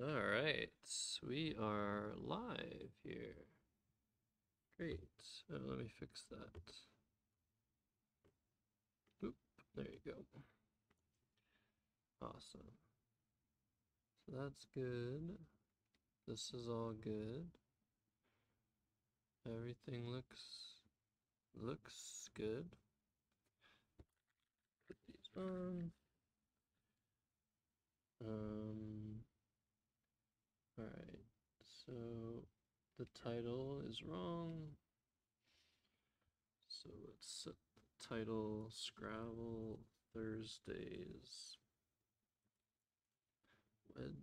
All right, we are live here. Great. Let me fix that. Oop, there you go. Awesome. So that's good. This is all good. Everything looks good. Put these on. All right. So the title is wrong. So let's set the title Scrabble Thursdays. Wednesday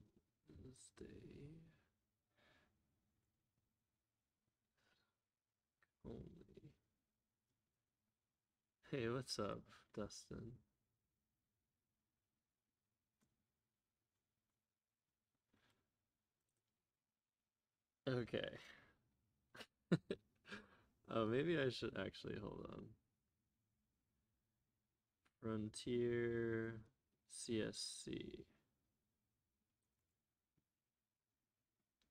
only. Hey, what's up, Dustin? Okay. Oh, maybe I should actually hold on. Frontier CSC.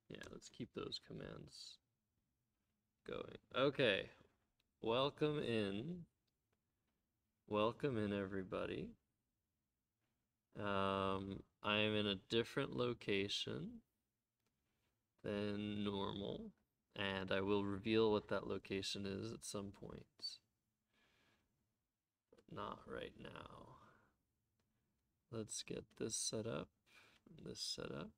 Yeah, let's keep those commands going. Okay. Welcome in. Welcome in, everybody. I am in a different location than normal, and I will reveal what that location is at some point. But not right now. Let's get this set up, this set up.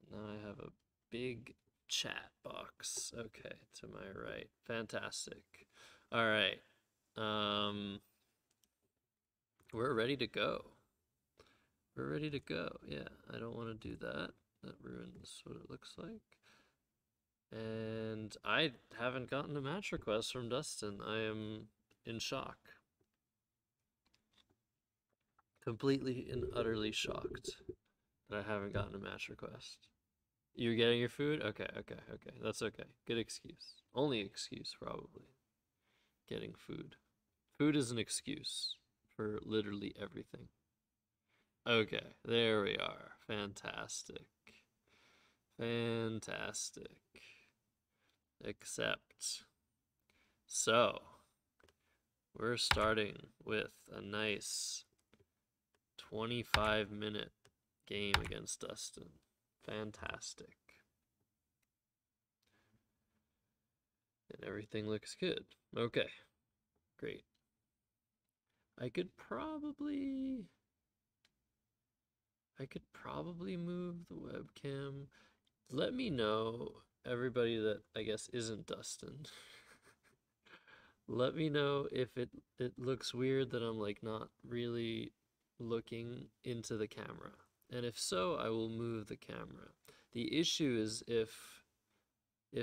Now I have a big chat box. Okay, to my right. Fantastic. All right. We're ready to go. We're ready to go. Yeah, I don't want to do that. That ruins what it looks like. And I haven't gotten a match request from Dustin. I am in shock. Completely and utterly shocked that I haven't gotten a match request. You're getting your food? Okay. That's okay. Good excuse. Only excuse, probably. Getting food. Food is an excuse for literally everything. Okay, there we are. Fantastic. Fantastic. Accept. So, we're starting with a nice 25-minute game against Dustin. Fantastic. And everything looks good. Okay, great. I could probably move the webcam. Let me know, everybody that I guess isn't Dustin. Let me know if it looks weird that I'm like not really looking into the camera. And if so, I will move the camera. The issue is if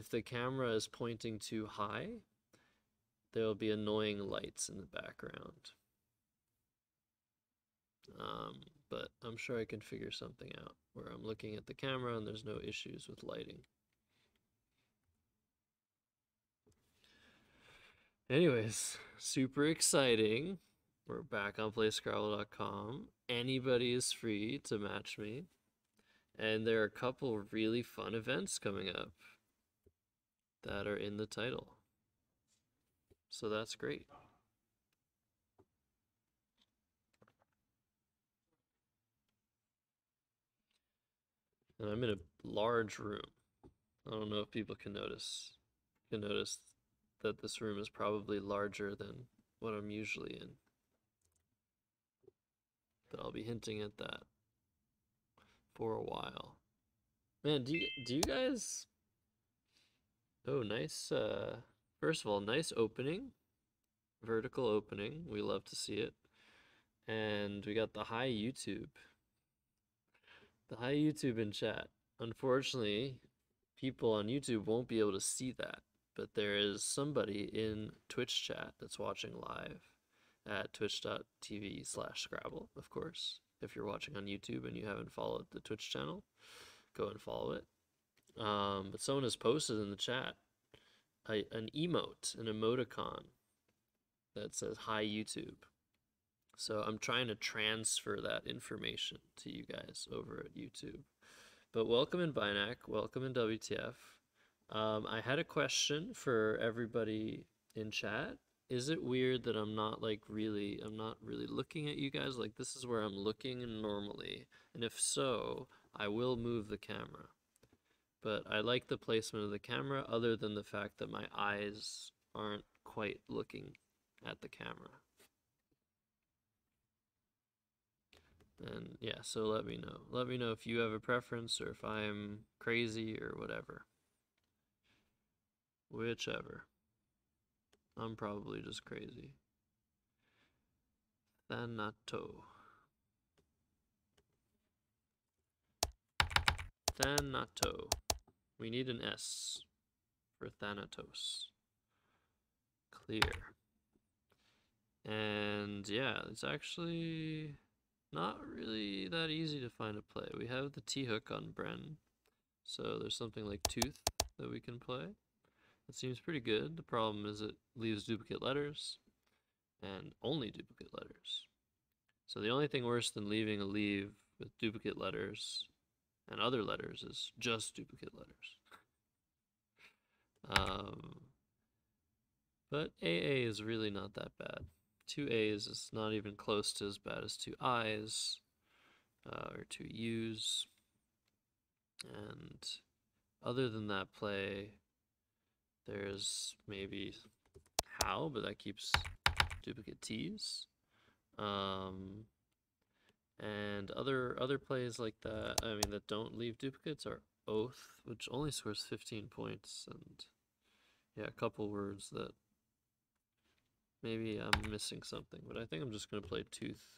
the camera is pointing too high, there will be annoying lights in the background. But I'm sure I can figure something out where I'm looking at the camera and there's no issues with lighting. Anyways, super exciting. We're back on playscrabble.com. Anybody is free to match me. And there are a couple really fun events coming up that are in the title. So that's great. And I'm in a large room. I don't know if people can notice. You can notice that this room is probably larger than what I'm usually in. But I'll be hinting at that for a while. Man, do you guys... Oh, nice, first of all, nice opening. Vertical opening. We love to see it. And we got the hi YouTube. The hi YouTube in chat. Unfortunately, people on YouTube won't be able to see that, but there is somebody in Twitch chat that's watching live at twitch.tv/Scrabble, of course. If you're watching on YouTube and you haven't followed the Twitch channel, go and follow it. But someone has posted in the chat an emote, an emoticon that says hi YouTube. So I'm trying to transfer that information to you guys over at YouTube. But welcome in Binac, welcome in WTF. I had a question for everybody in chat. Is it weird that I'm not really looking at you guys? Like, this is where I'm looking normally. And if so, I will move the camera. But I like the placement of the camera other than the fact that my eyes aren't quite looking at the camera. And yeah, so let me know. Let me know if you have a preference or if I'm crazy or whatever. Whichever. I'm probably just crazy. Thanato. Thanato. We need an S for Thanatos. Clear. And yeah, it's actually not really that easy to find a play. We have the T-hook on Bren, so there's something like Tooth that we can play. It seems pretty good. The problem is it leaves duplicate letters, and only duplicate letters. So the only thing worse than leaving a leave with duplicate letters and other letters is just duplicate letters. But AA is really not that bad. 2 A's is not even close to as bad as 2 I's or 2 U's. And other than that play, there's maybe how, but that keeps duplicate T's. And other plays like that, I mean, that don't leave duplicates are Oath, which only scores 15 points, and yeah, a couple words that maybe I'm missing something, but I think I'm just going to play Tooth.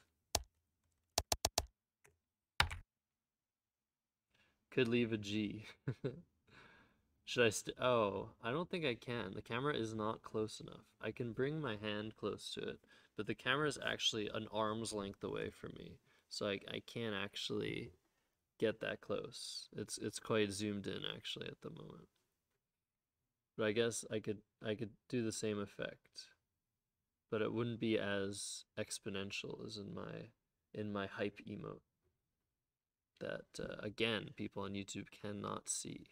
Could leave a G. Should I oh, I don't think I can. The camera is not close enough. I can bring my hand close to it, but the camera is actually an arm's length away from me. So I can't actually get that close. It's quite zoomed in actually at the moment. But I guess I could do the same effect. But it wouldn't be as exponential as in my hype emote that again people on YouTube cannot see.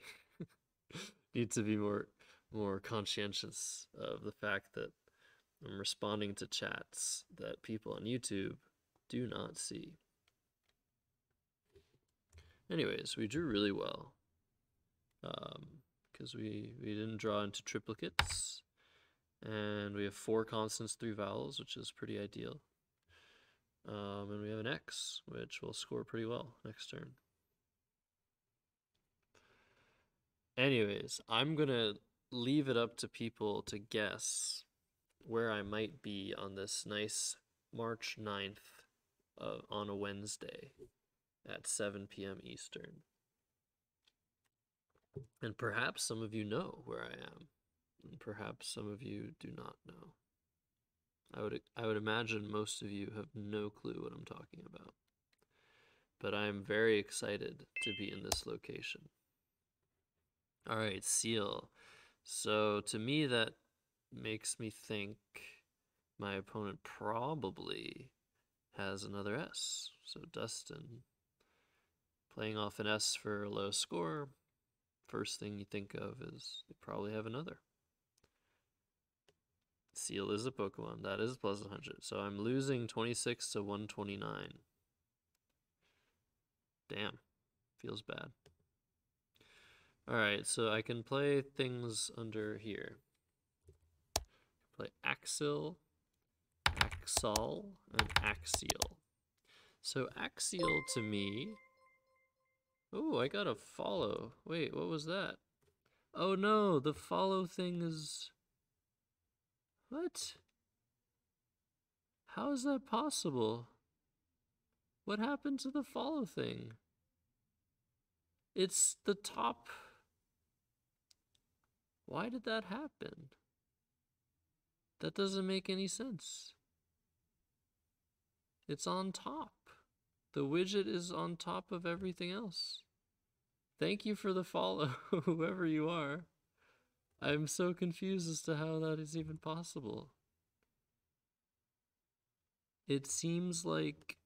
Need to be more conscientious of the fact that I'm responding to chats that people on YouTube do not see. Anyways, we drew really well because we didn't draw into triplicates, and we have 4 constants, 3 vowels, which is pretty ideal. And we have an X, which will score pretty well next turn. Anyways, I'm gonna leave it up to people to guess where I might be on this nice March 9th on a Wednesday at 7 p.m. Eastern. And perhaps some of you know where I am, and perhaps some of you do not know. I would imagine most of you have no clue what I'm talking about. But I'm very excited to be in this location. All right, seal. So to me, that makes me think my opponent probably has another S. So Dustin, playing off an S for a low score, first thing you think of is they probably have another. Seal is a Pokemon. That is plus 100. So I'm losing 26 to 129. Damn. Feels bad. Alright, so I can play things under here. Play Axil, Axal, and Axial. So Axial to me... Oh, I got a follow. Wait, what was that? Oh no, the follow thing is... What? How is that possible? What happened to the follow thing? It's the top... Why did that happen? That doesn't make any sense. It's on top. The widget is on top of everything else. Thank you for the follow, whoever you are. I'm so confused as to how that is even possible. It seems like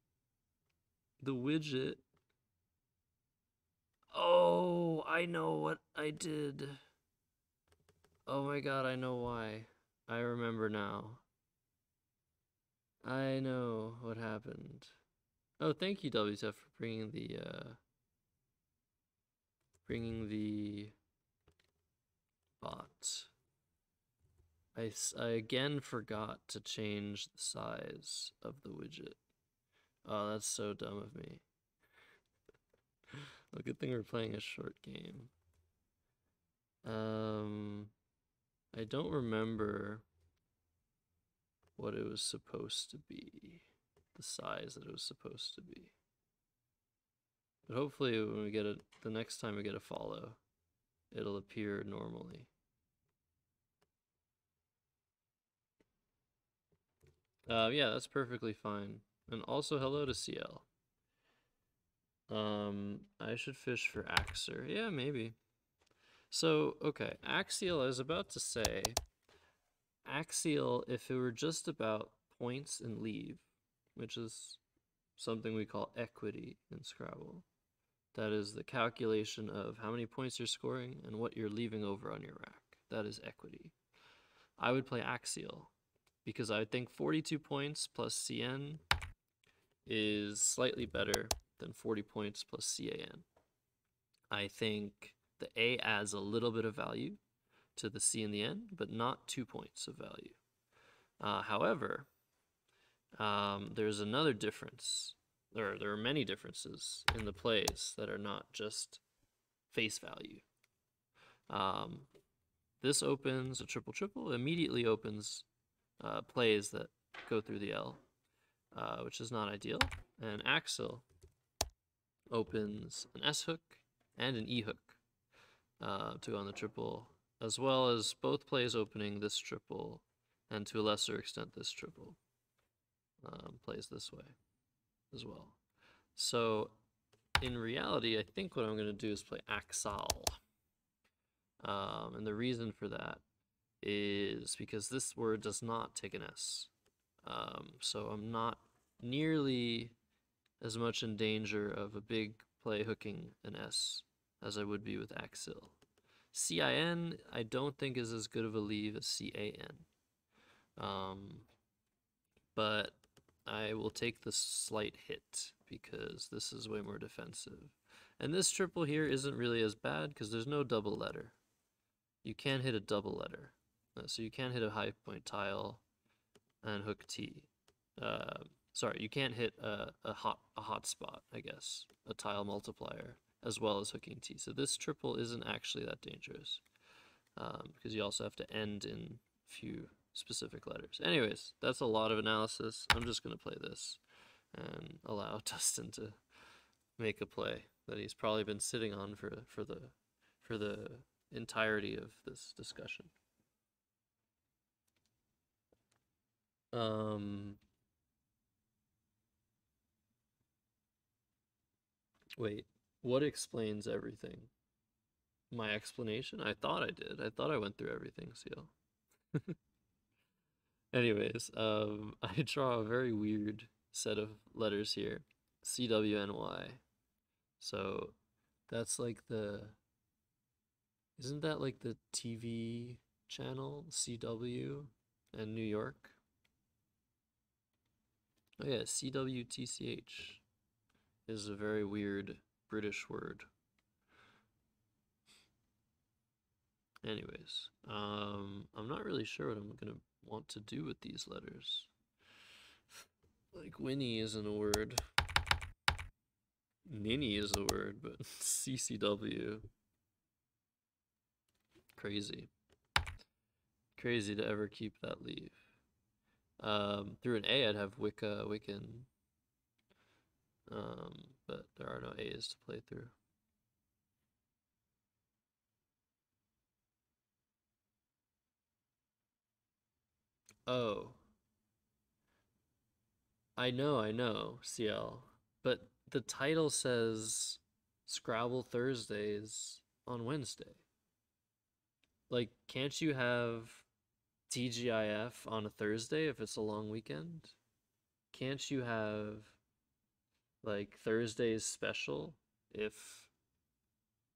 the widget. Oh, I know what I did. Oh my god, I know why. I remember now. I know what happened. Oh, thank you, WTF, for bringing the bot. I again forgot to change the size of the widget. Oh, that's so dumb of me. Well, good thing we're playing a short game. I don't remember what it was supposed to be, the size that it was supposed to be. But hopefully when we get it, the next time we get a follow, it'll appear normally. Yeah, that's perfectly fine. And also hello to CL. I should fish for Axer. Yeah, maybe. So, okay, Axial, I was about to say, Axial, if it were just about points and leave, which is something we call equity in Scrabble, that is the calculation of how many points you're scoring and what you're leaving over on your rack. That is equity. I would play Axial, because I think 42 points plus CN is slightly better than 40 points plus CAN. I think the A adds a little bit of value to the C in the N, but not 2 points of value. However, there's another difference. There are many differences in the plays that are not just face value. This opens a triple triple, immediately opens plays that go through the L, which is not ideal. And Axel opens an S hook and an E hook to go on the triple, as well as both plays opening this triple, and to a lesser extent this triple plays this way as well. So in reality, I think what I'm going to do is play Axal. And the reason for that is because this word does not take an S. So I'm not nearly as much in danger of a big play hooking an S as I would be with Axil. CIN, I don't think is as good of a leave as CAN. But I will take the slight hit because this is way more defensive. And this triple here isn't really as bad because there's no double letter. You can hit a double letter. So you can hit a high point tile and hook T. Sorry, you can't hit a hot spot, I guess, a tile multiplier, as well as hooking T. So this triple isn't actually that dangerous because you also have to end in a few specific letters. Anyways, that's a lot of analysis. I'm just going to play this and allow Dustin to make a play that he's probably been sitting on for the entirety of this discussion. Wait, what explains everything? My explanation? I thought I did. I thought I went through everything, Seal. Anyways, I draw a very weird set of letters here. CWNY. So that's like isn't that like the TV channel, CW, and New York? Oh yeah, CWTCH is a very weird British word. Anyways, I'm not really sure what I'm gonna want to do with these letters. Like Winnie isn't a word. Ninny is a word, but CCW. Crazy. Crazy to ever keep that leave. Through an A, I'd have Wicca, Wiccan. But there are no A's to play through. Oh. I know, CL. But the title says Scrabble Thursdays on Wednesday. Like, can't you have TGIF on a Thursday if it's a long weekend? can't you have like Thursday's special if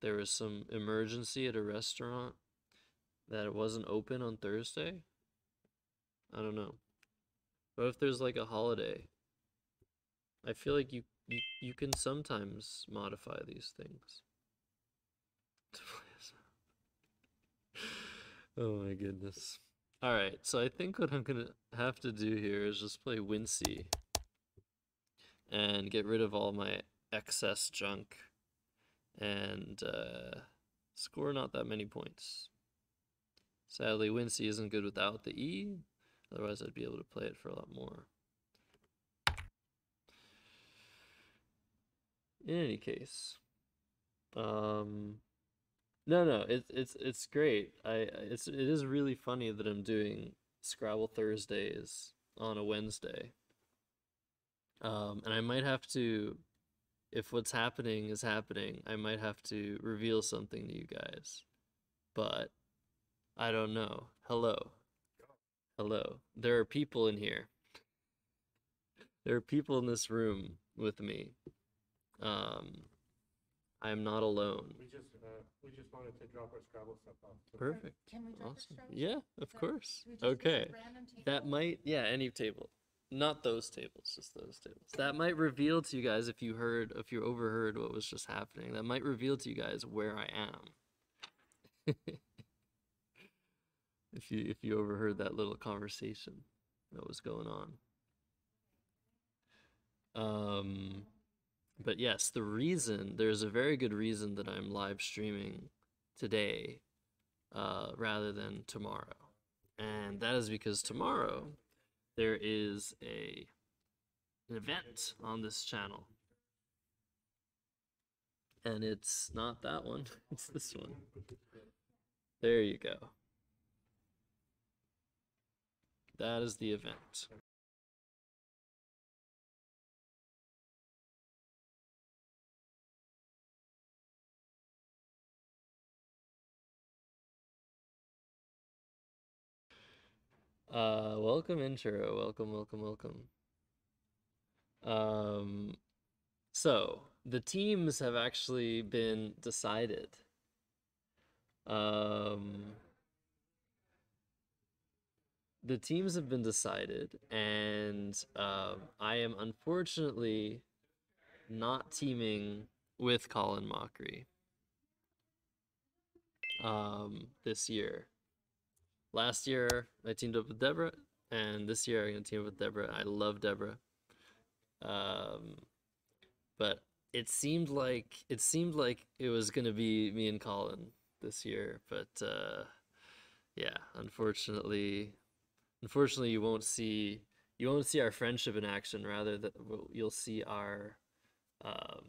there was some emergency at a restaurant that it wasn't open on Thursday? I don't know. What if there's like a holiday? I feel like you can sometimes modify these things. Oh my goodness. All right, so I think what I'm gonna have to do here is just play Wincy and get rid of all my excess junk and score not that many points. Sadly, Wincy isn't good without the E, otherwise I'd be able to play it for a lot more. In any case, no, it's great. It is really funny that I'm doing Scrabble Thursdays on a Wednesday. And I might have to, if what's happening is happening, I might have to reveal something to you guys. But I don't know. Hello. Hello. There are people in here. There are people in this room with me. I'm not alone. We just wanted to drop our Scrabble stuff off. Perfect. Can we drop our Awesome. Scrabble Yeah, stuff? of So, course. we just use a Okay. random table? That might, yeah, any table. Not those tables, just those tables. That might reveal to you guys if you overheard what was just happening. That might reveal to you guys where I am. If you overheard that little conversation that was going on. But yes, there's a very good reason that I'm live streaming today rather than tomorrow. And that is because tomorrow there is an event on this channel. And it's not that one, it's this one. There you go. That is the event. Welcome intro. Welcome. So the teams have actually been decided. The teams have been decided, and I am unfortunately not teaming with Colin Mockery this year. Last year I teamed up with Deborah, and this year I'm gonna team up with Deborah. I love Deborah, but it seemed like it was gonna be me and Colin this year, but yeah, unfortunately you won't see our friendship in action. Rather, that you'll see our I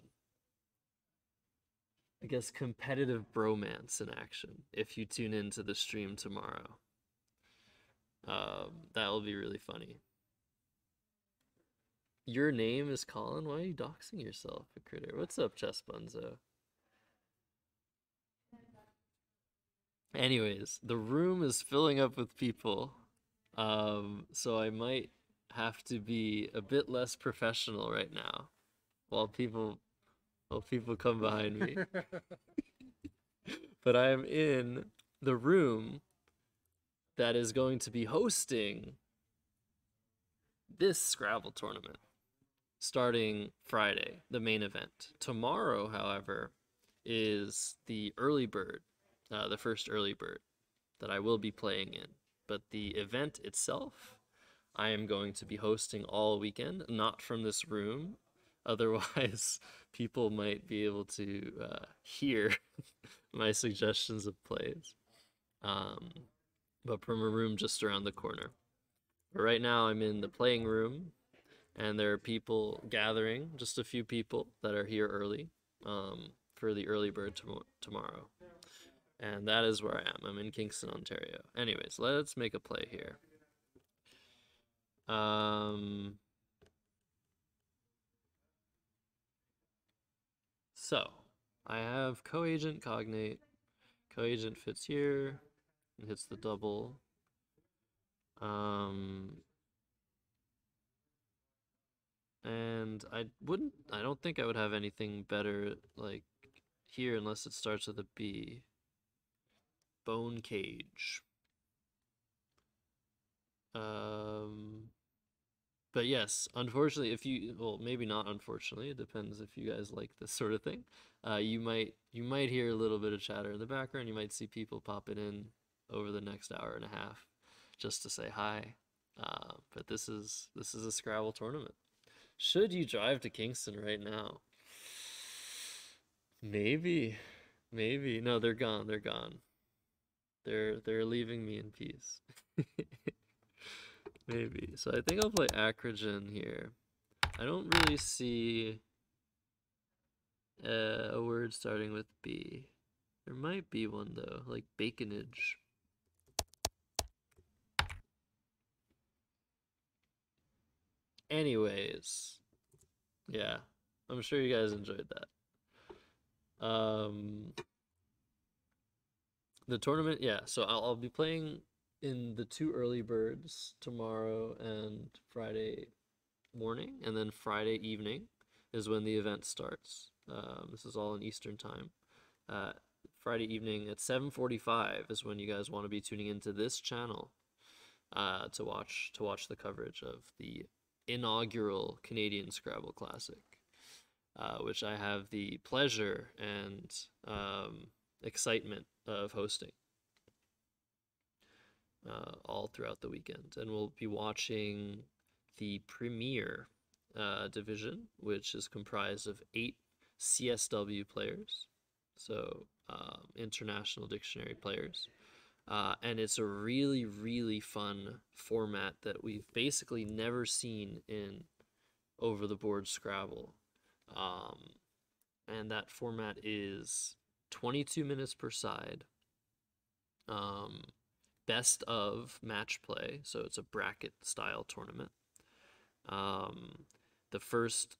guess competitive bromance in action if you tune into the stream tomorrow. That will be really funny. Your name is Colin? Why are you doxing yourself, a critter? What's up, Chess Bunzo? Anyways, the room is filling up with people. So I might have to be a bit less professional right now while people come behind me. But I am in the room that is going to be hosting this Scrabble tournament starting Friday, the main event. Tomorrow, however, is the early bird, the first early bird that I will be playing in. But the event itself, I am going to be hosting all weekend, not from this room. Otherwise, people might be able to hear my suggestions of plays. But from a room just around the corner. But right now, I'm in the playing room, and there are people gathering, just a few people that are here early for the early bird tomorrow. And that is where I am. I'm in Kingston, Ontario. Anyways, let's make a play here. So, I have co-agent cognate. Co-agent fits here and hits the double. And I don't think I would have anything better like here unless it starts with a B. Bone cage. Um, but yes, unfortunately, if you, well, maybe not unfortunately, it depends if you guys like this sort of thing. You might hear a little bit of chatter in the background. You might see people popping in over the next hour and a half just to say hi. But this is a Scrabble tournament. Should you drive to Kingston right now? Maybe, maybe. No, they're gone. They're gone. They're leaving me in peace. Maybe. So I think I'll play Acrogen here. I don't really see a word starting with B. There might be one though, like baconage. Anyways, yeah, I'm sure you guys enjoyed that. The tournament, yeah. So I'll be playing in the two early birds tomorrow and Friday morning, and then Friday evening is when the event starts. This is all in Eastern time. Uh, Friday evening at 7:45 is when you guys want to be tuning into this channel to watch the coverage of the inaugural Canadian Scrabble Classic, which I have the pleasure and excitement of hosting all throughout the weekend. And we'll be watching the Premier division, which is comprised of 8 CSW players, so international dictionary players. And it's a really, really fun format that we've basically never seen in over the board Scrabble. Um, and that format is 22 minutes per side. Best of match play, so it's a bracket style tournament. Um, the first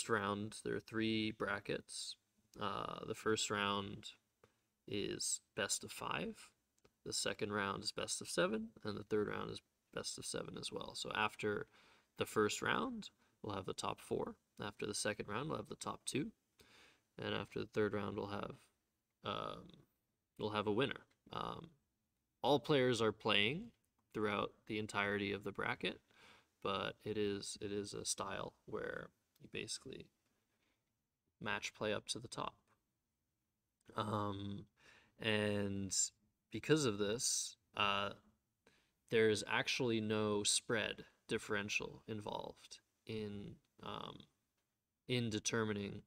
round, there are 3 brackets. The first round is best of 5. The second round is best of 7, and the third round is best of 7 as well. So after the first round, we'll have the top 4. After the second round, we'll have the top 2, and after the third round, we'll have a winner. All players are playing throughout the entirety of the bracket, but it is a style where you basically match play up to the top. And because of this, there's actually no spread differential involved in determining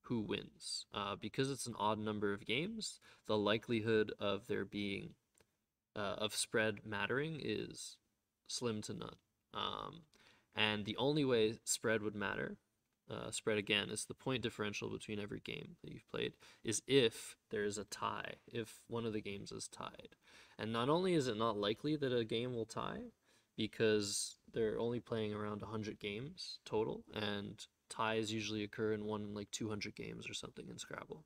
who wins. Because it's an odd number of games, the likelihood of there being of spread mattering is slim to none. And the only way spread would matter, spread again, is the point differential between every game that you've played, is if there is a tie, if one of the games is tied. And not only is it not likely that a game will tie, because they're only playing around 100 games total, and ties usually occur in 200 games or something in Scrabble.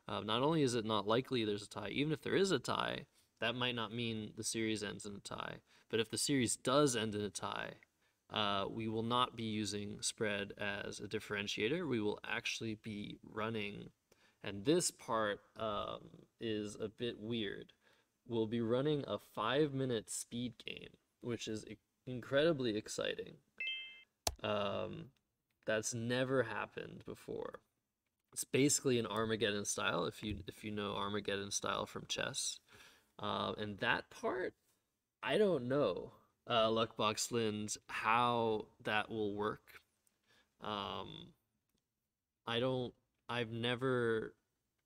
Not only is it not likely there's a tie, even if there is a tie, that might not mean the series ends in a tie. But if the series does end in a tie, we will not be using spread as a differentiator. We will actually be running, and this part is a bit weird. We'll be running a 5-minute speed game, which is incredibly exciting. That's never happened before. It's basically an Armageddon style, if you know Armageddon style from chess. And that part, I don't know, Luckbox Lind, how that will work. I've never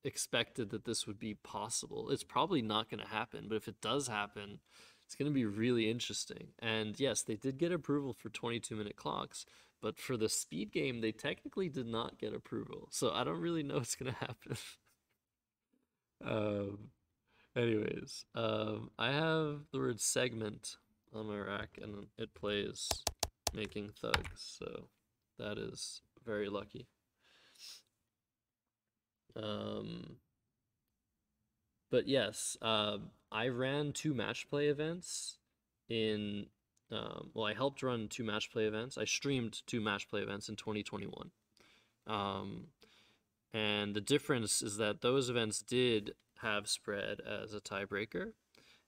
expected that this would be possible. It's probably not going to happen, but if it does happen, it's going to be really interesting. And yes, they did get approval for 22-minute clocks, but for the speed game, they technically did not get approval. So I don't really know what's going to happen. Anyways, I have the word segment on my rack, and it plays making thugs, so that is very lucky. But yes, I ran 2 match play events in well, I helped run 2 match play events. I streamed 2 match play events in 2021. And the difference is that those events did have spread as a tiebreaker,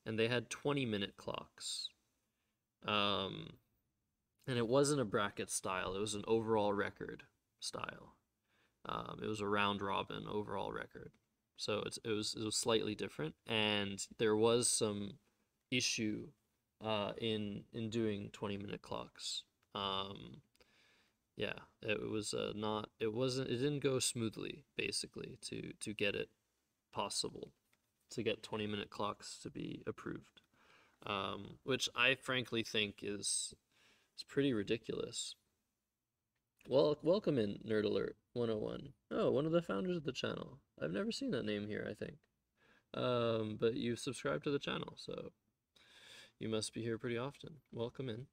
and they had 20-minute clocks. And it wasn't a bracket style, it was an overall record style. It was a round robin overall record. So it was slightly different, and there was some issue in doing 20-minute clocks. Yeah, it was not it wasn't it didn't go smoothly basically to get it possible to get 20-minute clocks to be approved. Which I frankly think is pretty ridiculous. Well, welcome in Nerd Alert 101. Oh, one of the founders of the channel. I've never seen that name here, I think. But you've subscribed to the channel, so you must be here pretty often. Welcome in.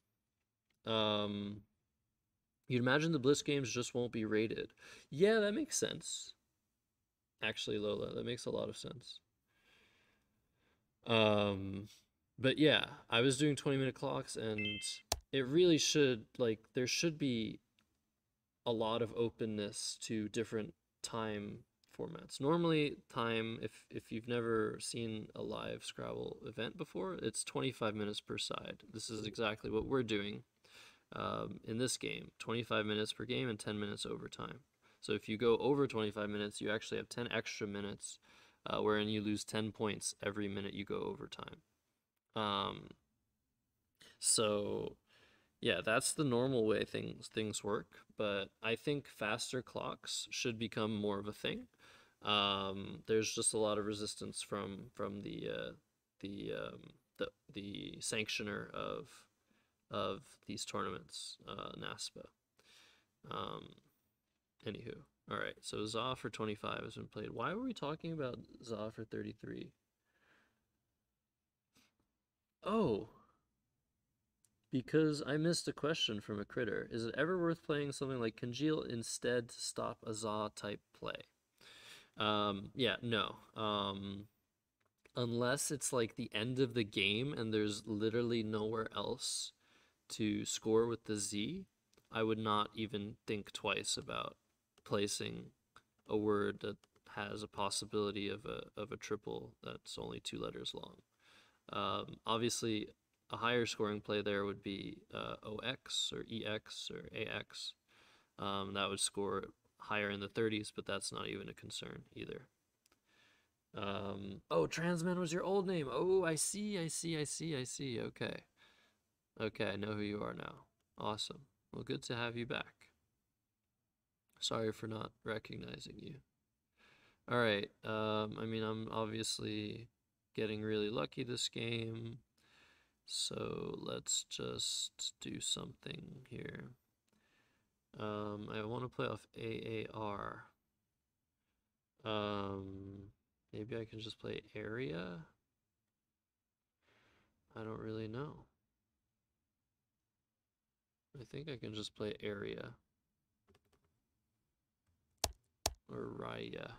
You'd imagine the Blitz games just won't be rated. Yeah, that makes sense. Actually, Lola, that makes a lot of sense. But yeah, I was doing 20-minute clocks, and it really should, like, there should be a lot of openness to different time formats. Normally, time, if you've never seen a live Scrabble event before, it's 25 minutes per side. This is exactly what we're doing in this game. 25 minutes per game and 10 minutes overtime. So if you go over 25 minutes, you actually have 10 extra minutes, wherein you lose 10 points every minute you go overtime. So yeah, that's the normal way things work, but I think faster clocks should become more of a thing. There's just a lot of resistance from the sanctioner of these tournaments, NASPA. Anywho, all right. So Za for 25 has been played. Why were we talking about Za for 33? Oh. Because I missed a question from a critter. Is it ever worth playing something like Congeal instead to stop a Za type play? Yeah, no. Unless it's like the end of the game and there's literally nowhere else to score with the Z, I would not even think twice about placing a word that has a possibility of a triple that's only 2 letters long. Obviously, a higher scoring play there would be OX or EX or AX. That would score higher in the 30s, but that's not even a concern either. Oh, Transman was your old name. Oh, I see. Okay. Okay, I know who you are now. Awesome. Well, good to have you back. Sorry for not recognizing you. All right. I mean, I'm obviously getting really lucky this game. So let's just do something here. I want to play off AAR. Maybe I can just play area. I don't really know. I think I can just play area. Or Raya.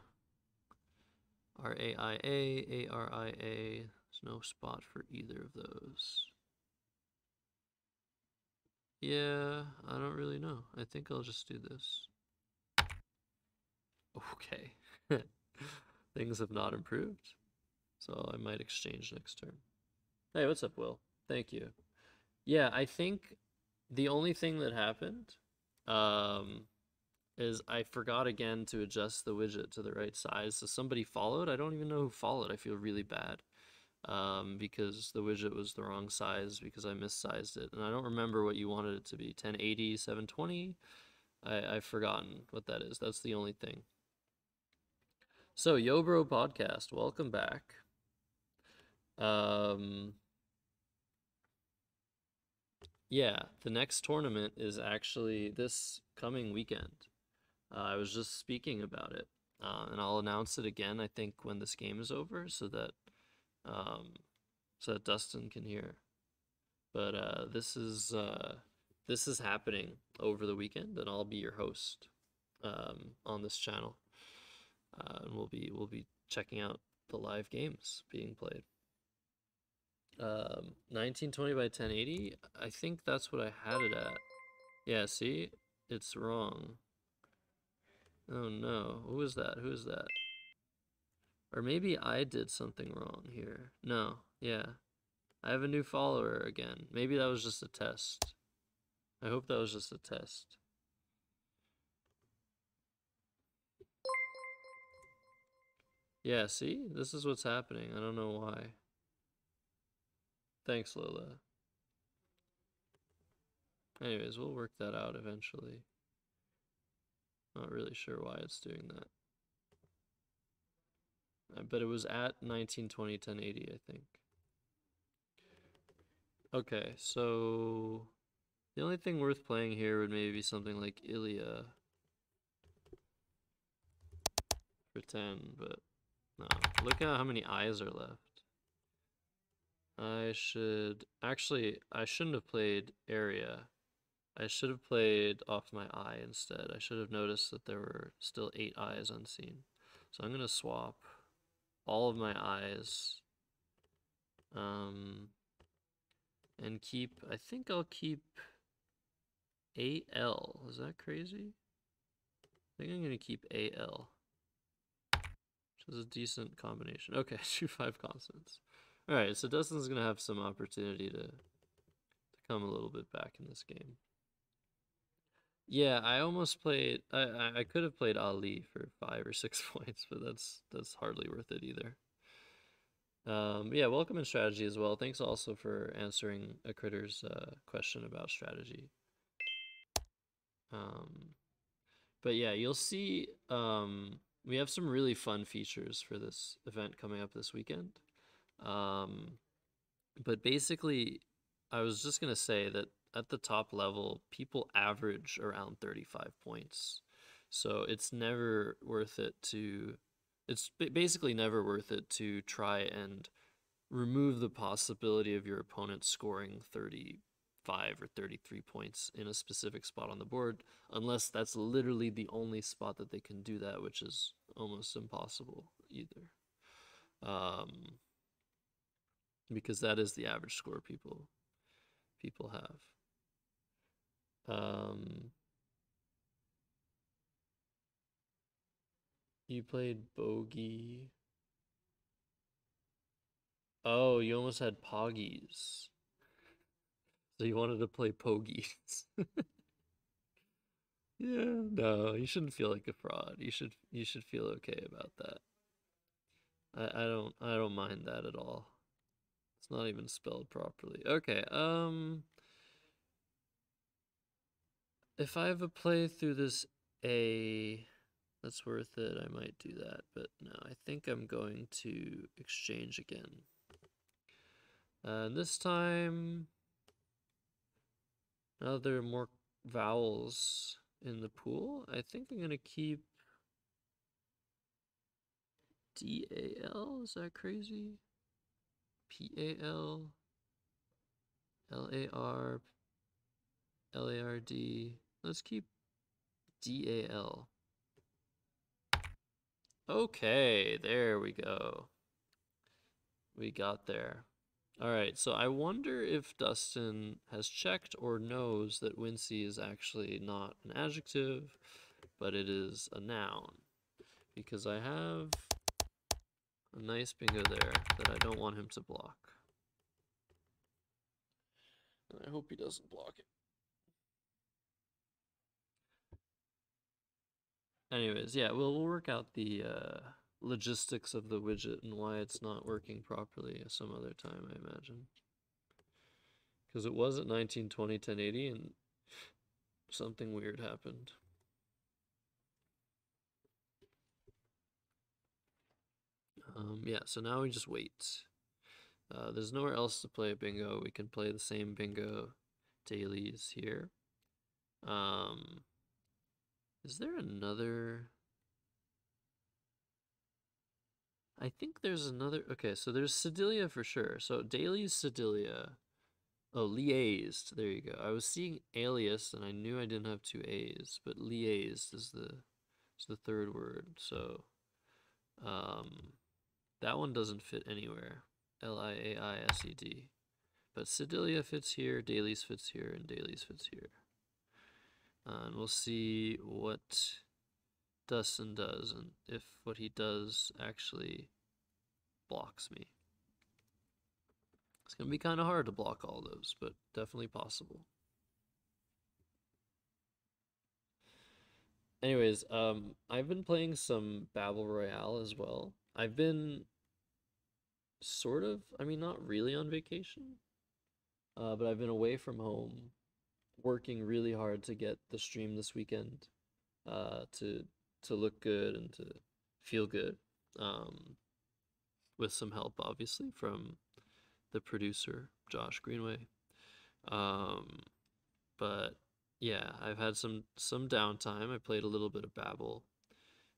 RAIA, ARIA. There's no spot for either of those. Yeah, I don't really know. I think I'll just do this. Okay. Things have not improved, so I might exchange next turn. Hey, what's up, Will? Thank you. Yeah, I think the only thing that happened is I forgot again to adjust the widget to the right size. So somebody followed. I don't even know who followed. I feel really bad because the widget was the wrong size because I missized it. And I don't remember what you wanted it to be. 1080, 720? I've forgotten what that is. That's the only thing. So, Yo Bro Podcast, welcome back. Yeah, the next tournament is actually this coming weekend. I was just speaking about it, and I'll announce it again, I think, when this game is over, so that Dustin can hear. But this is happening over the weekend, and I'll be your host on this channel, and we'll be checking out the live games being played. 1920 by 1080. I think that's what I had it at. Yeah, see? It's wrong. Oh no. Who is that? Who is that? Or maybe I did something wrong here. No. Yeah. I have a new follower again. Maybe that was just a test. I hope that was just a test. Yeah, see? This is what's happening. I don't know why. Thanks, Lola. Anyways, we'll work that out eventually. Not really sure why it's doing that. But it was at 1920 1080, I think. Okay, so the only thing worth playing here would maybe be something like Ilya for 10, but no. Look at how many eyes are left. I shouldn't have played area. I should have played off my eye instead. I should have noticed that there were still 8 eyes unseen. So I'm gonna swap all of my eyes. And keep, I think I'll keep AL. Is that crazy? I think I'm gonna keep AL, which is a decent combination. Okay, 2-5 consonants. Alright, so Dustin's gonna have some opportunity to come a little bit back in this game. Yeah, I almost played, I could have played Ali for 5 or 6 points, but that's hardly worth it either. Yeah, welcome in strategy as well. Thanks also for answering a critter's question about strategy. But yeah, you'll see we have some really fun features for this event coming up this weekend. But basically, I was just going to say that at the top level, people average around 35 points. So it's never worth it to, it's basically never worth it to try and remove the possibility of your opponent scoring 35 or 33 points in a specific spot on the board, unless that's literally the only spot that they can do that, which is almost impossible either. Because that is the average score people have. You played bogey. Oh, you almost had poggies. So you wanted to play pogies. Yeah, no, you shouldn't feel like a fraud. You should feel okay about that. I don't mind that at all. It's not even spelled properly. Okay, if I have a play through this A that's worth it, I might do that, but no, I think I'm going to exchange again. And this time, now there are more vowels in the pool, I think I'm going to keep DAL. Is that crazy? PAL, LAR, LARD. Let's keep DAL. Okay, there we go. We got there. All right, so I wonder if Dustin has checked or knows that Wincy is actually not an adjective, but it is a noun. Because I have a nice bingo there that I don't want him to block. And I hope he doesn't block it. Anyways, yeah, we'll work out the logistics of the widget and why it's not working properly some other time, I imagine. Because it was at 1920 1080 and something weird happened. Yeah, so now we just wait. There's nowhere else to play bingo. We can play the same bingo dailies here. Is there another? I think there's another. Okay, so there's Sedilia for sure. So dailies Sedilia. Oh, liaised. There you go. I was seeing alias, and I knew I didn't have 2 A's, but liaised is the third word. So, that one doesn't fit anywhere. Liaised. But Sedilia fits here, Dailies fits here, and Dailies fits here. And we'll see what Dustin does and if what he does actually blocks me. It's going to be kind of hard to block all those, but definitely possible. Anyways, I've been playing some Battle Royale as well. I've been sort of, I mean, not really on vacation, but I've been away from home, working really hard to get the stream this weekend, to look good and to feel good, with some help, obviously, from the producer, Josh Greenway. But yeah, I've had some downtime. I played a little bit of Battle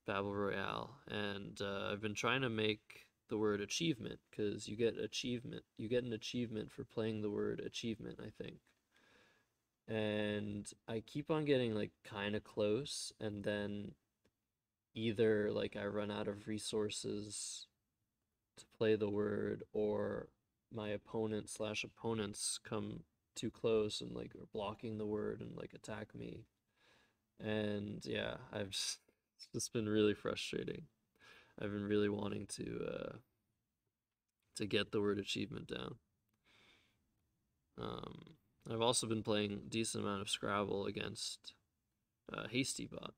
Royale, and I've been trying to make the word achievement, because you get an achievement for playing the word achievement, I think. And I keep on getting like kind of close, and then either like I run out of resources to play the word, or my opponents come too close and like are blocking the word and like attack me. And yeah, it's just been really frustrating. I've been really wanting to get the word achievement down. I've also been playing a decent amount of Scrabble against Hasty Bot,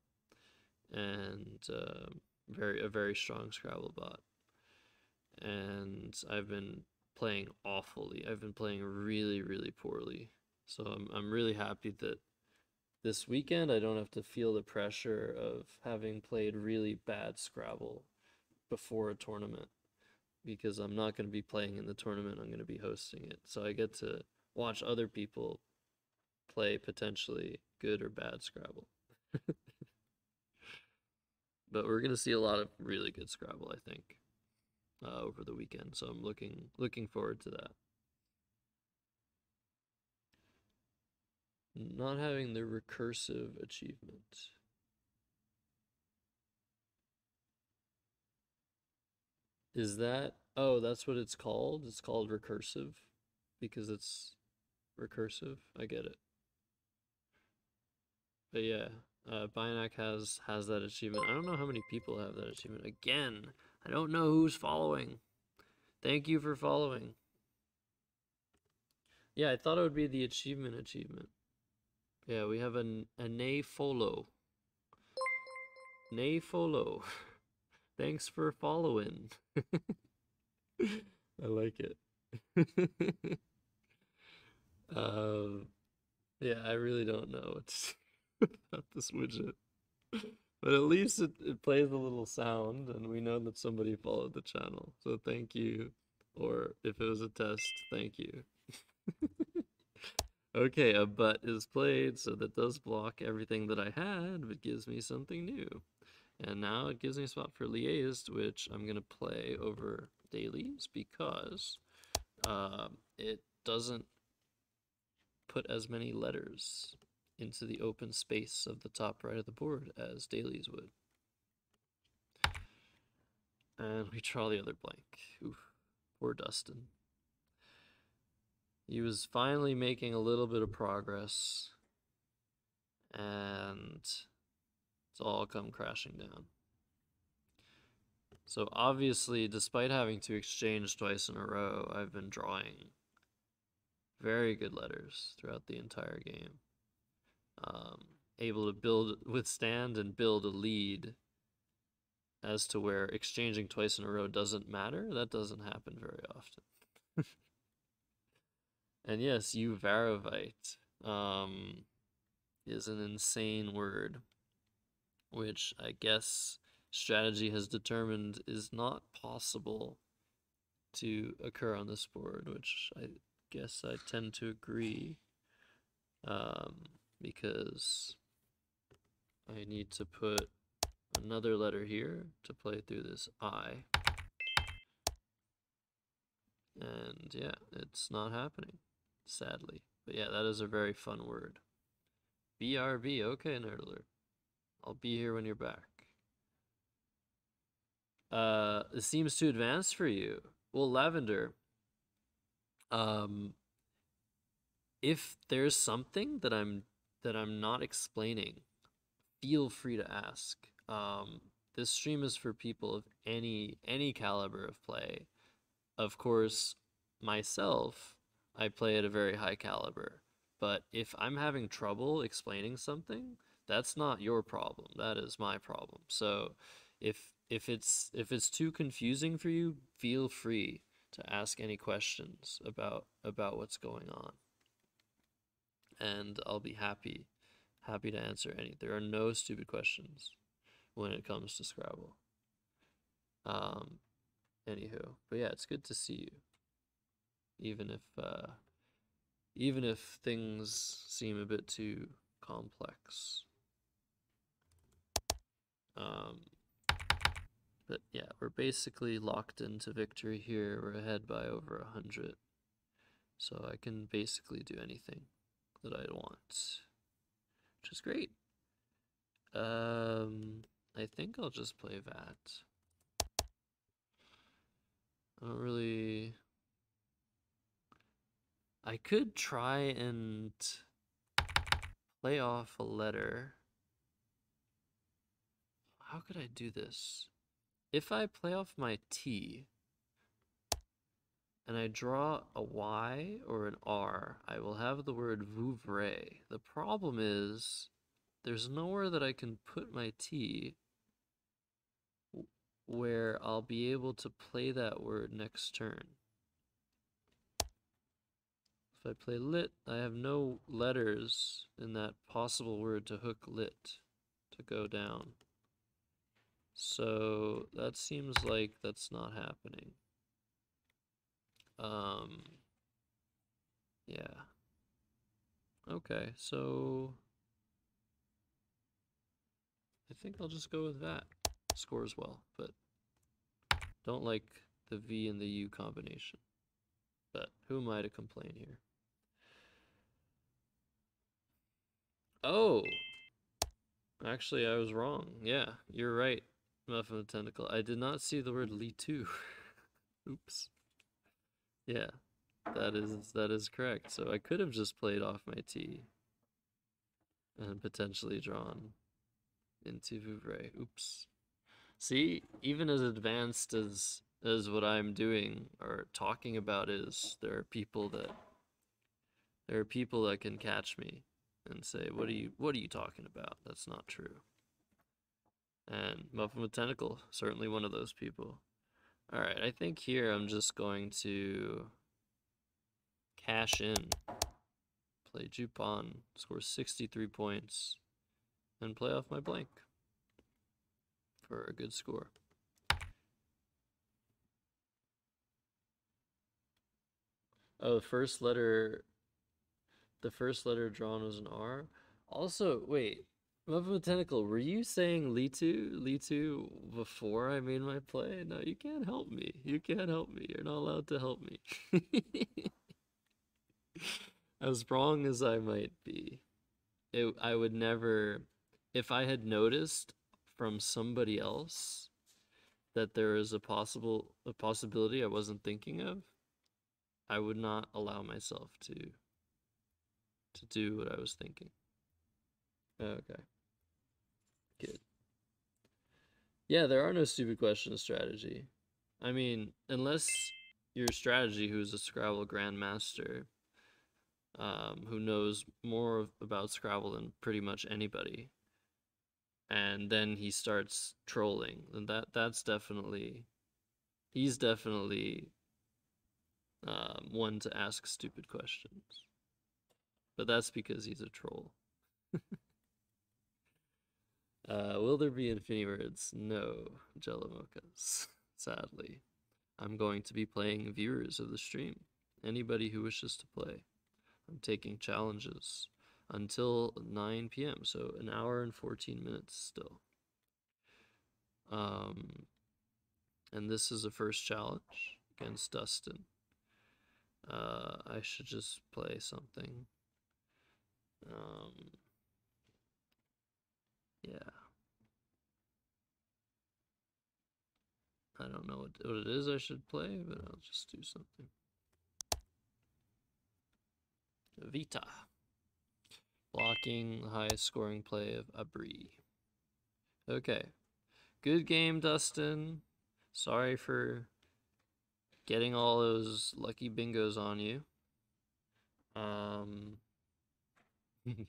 and a very strong Scrabble bot. And I've been playing awfully. I've been playing really, really poorly. So I'm really happy that this weekend I don't have to feel the pressure of having played really bad Scrabble before a tournament, because I'm not going to be playing in the tournament, I'm going to be hosting it. So I get to watch other people play potentially good or bad Scrabble. But we're going to see a lot of really good Scrabble, I think, over the weekend. So I'm looking forward to that. Not having the recursive achievement. Is that... Oh, that's what it's called? It's called recursive because it's recursive? I get it. But yeah, Binac has that achievement. I don't know how many people have that achievement. Again, I don't know who's following. Thank you for following. Yeah, I thought it would be the achievement. Yeah, we have a nay follow. Nay follow. Thanks for following. I like it. Yeah, I really don't know what to do about this widget. But at least it plays a little sound, and we know that somebody followed the channel. So thank you. Or if it was a test, thank you. Okay, a but is played, so that does block everything that I had, but gives me something new. And now it gives me a spot for liaised, which I'm going to play over dailies because it doesn't put as many letters into the open space of the top right of the board as dailies would. And we draw the other blank. Oof, poor Dustin. He was finally making a little bit of progress, and it's all come crashing down. So obviously, despite having to exchange twice in a row, I've been drawing very good letters throughout the entire game. Able to withstand and build a lead as to where exchanging twice in a row doesn't matter. That doesn't happen very often. And yes, Uvarovite is an insane word, which I guess strategy has determined is not possible to occur on this board, which I guess I tend to agree, because I need to put another letter here to play through this I. And yeah, it's not happening, sadly. But yeah, that is a very fun word. BRB, okay, Nerdler. I'll be here when you're back. It seems too advanced for you. Well, Lavender, Um, if there's something that I'm not explaining, feel free to ask. This stream is for people of any caliber of play. Of course, myself, I play at a very high caliber. But if I'm having trouble explaining something, that's not your problem. That is my problem. So if it's too confusing for you, feel free to ask any questions about what's going on. And I'll be happy to answer any. There are no stupid questions when it comes to Scrabble. Anywho, but yeah, it's good to see you. Even if things seem a bit too complex. But yeah, we're basically locked into victory here. We're ahead by over 100. So I can basically do anything that I want, which is great. I think I'll just play that. I don't really... I could try and play off a letter. How could I do this? If I play off my T and I draw a Y or an R, I will have the word vouvray. The problem is there's nowhere that I can put my T where I'll be able to play that word next turn. If I play lit, I have no letters in that possible word to hook lit to go down. So that seems like that's not happening. Yeah. Okay, so I think I'll just go with that. Scores well, but don't like the V and the U combination. But who am I to complain here? Oh! Actually, I was wrong. Yeah, you're right, Muffin the Tentacle. I did not see the word Li Tu. Oops. Yeah, that is correct. So I could have just played off my T and potentially drawn into Vouvray. Oops. See, even as advanced as what I'm doing or talking about is, there are people that can catch me and say, what are you talking about? That's not true. And Muffin with Tentacle, certainly one of those people. Alright, I think here I'm just going to cash in, play Jupon, score 63 points, and play off my blank for a good score. Oh, the first letter drawn was an R. Also, wait, Muffin with Tentacle, were you saying Litu before I made my play? No, you can't help me. You can't help me. You're not allowed to help me. As wrong as I might be, I would never, if I had noticed from somebody else that there is a possibility I wasn't thinking of, I would not allow myself to do what I was thinking. Okay. Good. Yeah, there are no stupid questions strategy. I mean, unless your strategy, who's a Scrabble grandmaster, who knows more about Scrabble than pretty much anybody, and then he starts trolling, then that's definitely, he's definitely one to ask stupid questions. But that's because he's a troll. Will there be Infinity Words? No, Jello Mochas, sadly. I'm going to be playing viewers of the stream. Anybody who wishes to play. I'm taking challenges until 9 p.m., so an hour and 14 minutes still. And this is a first challenge against Dustin. I should just play something. Yeah. I don't know what it is I should play, but I'll just do something. Vita. Blocking the highest scoring play of Abri. Okay. Good game, Dustin. Sorry for getting all those lucky bingos on you.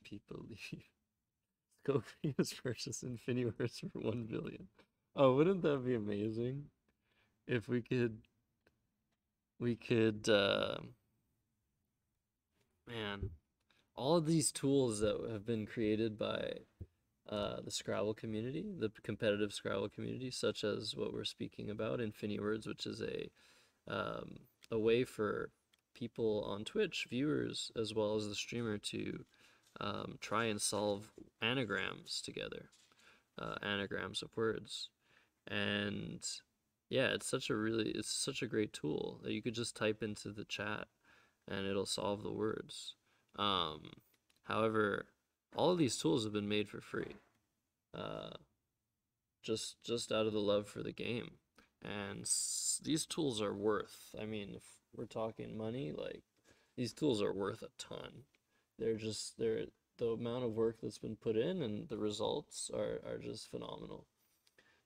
People leave. Scope has purchased Infiniverse for 1 billion. Oh, wouldn't that be amazing? If we could, man, all of these tools that have been created by the Scrabble community, the competitive Scrabble community, such as what we're speaking about, InfiniWords, which is a way for people on Twitch, viewers, as well as the streamer, to try and solve anagrams together, anagrams of words. And yeah, it's such a great tool that you could just type into the chat and it'll solve the words. However, all of these tools have been made for free, just out of the love for the game. And these tools are worth, I mean, if we're talking money, like, these tools are worth a ton. They're the amount of work that's been put in and the results are just phenomenal.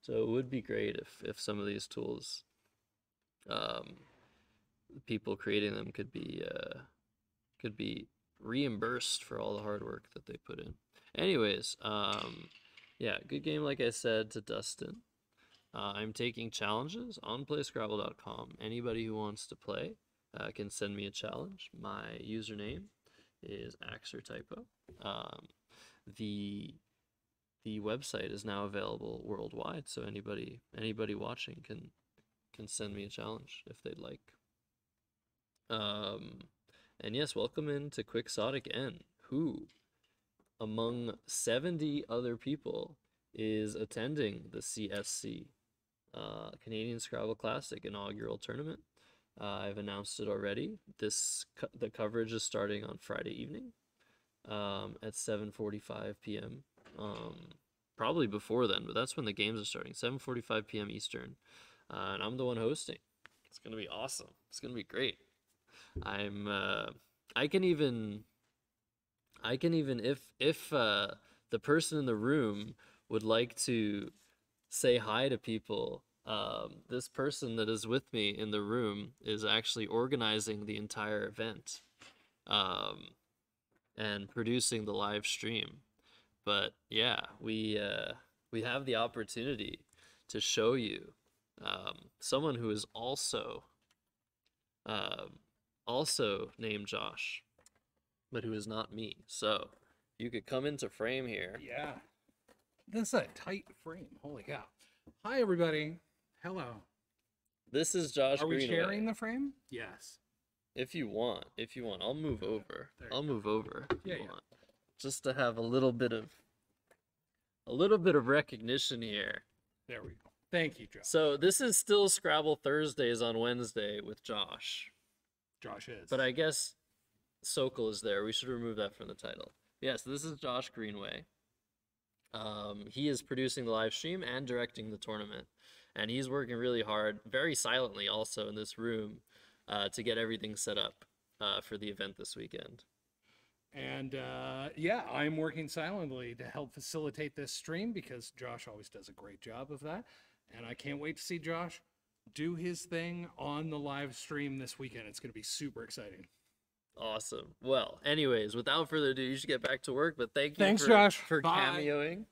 So it would be great if some of these tools, people creating them could be reimbursed for all the hard work that they put in. Anyways, yeah, good game, like I said, to Dustin. I'm taking challenges on playscrabble.com. Anybody who wants to play can send me a challenge. My username is axertypo. The website is now available worldwide, so anybody watching can send me a challenge if they'd like. And yes, welcome into Quixotic N, who, among 70 other people, is attending the CSC, Canadian Scrabble Classic inaugural tournament. I've announced it already. The coverage is starting on Friday evening, at 7:45 p.m. Probably before then, but that's when the games are starting, 7:45 p.m. Eastern, and I'm the one hosting. It's gonna be awesome. It's gonna be great. I can even if the person in the room would like to say hi to people, this person that is with me in the room is actually organizing the entire event, and producing the live stream. But yeah, we have the opportunity to show you someone who is also named Josh, but who is not me. So you could come into frame here. Yeah. This is a tight frame. Holy cow. Hi, everybody. Hello. This is Josh Are we Greenaway. sharing the frame? Yes. If you want, I'll move over. I'll move over. Yeah, if you want. Just to have a little bit of recognition here. There we go. Thank you, Josh. So this is still Scrabble Thursdays on Wednesday with Josh. Josh is. But I guess Sokol is there. We should remove that from the title. Yes, this is Josh Greenway. He is producing the live stream and directing the tournament, and he's working really hard, very silently also in this room, to get everything set up for the event this weekend. And yeah, I'm working silently to help facilitate this stream because Josh always does a great job of that. And I can't wait to see Josh do his thing on the live stream this weekend. It's going to be super exciting. Awesome. Well, anyways, without further ado, you should get back to work. But thanks Josh, for Bye. cameoing.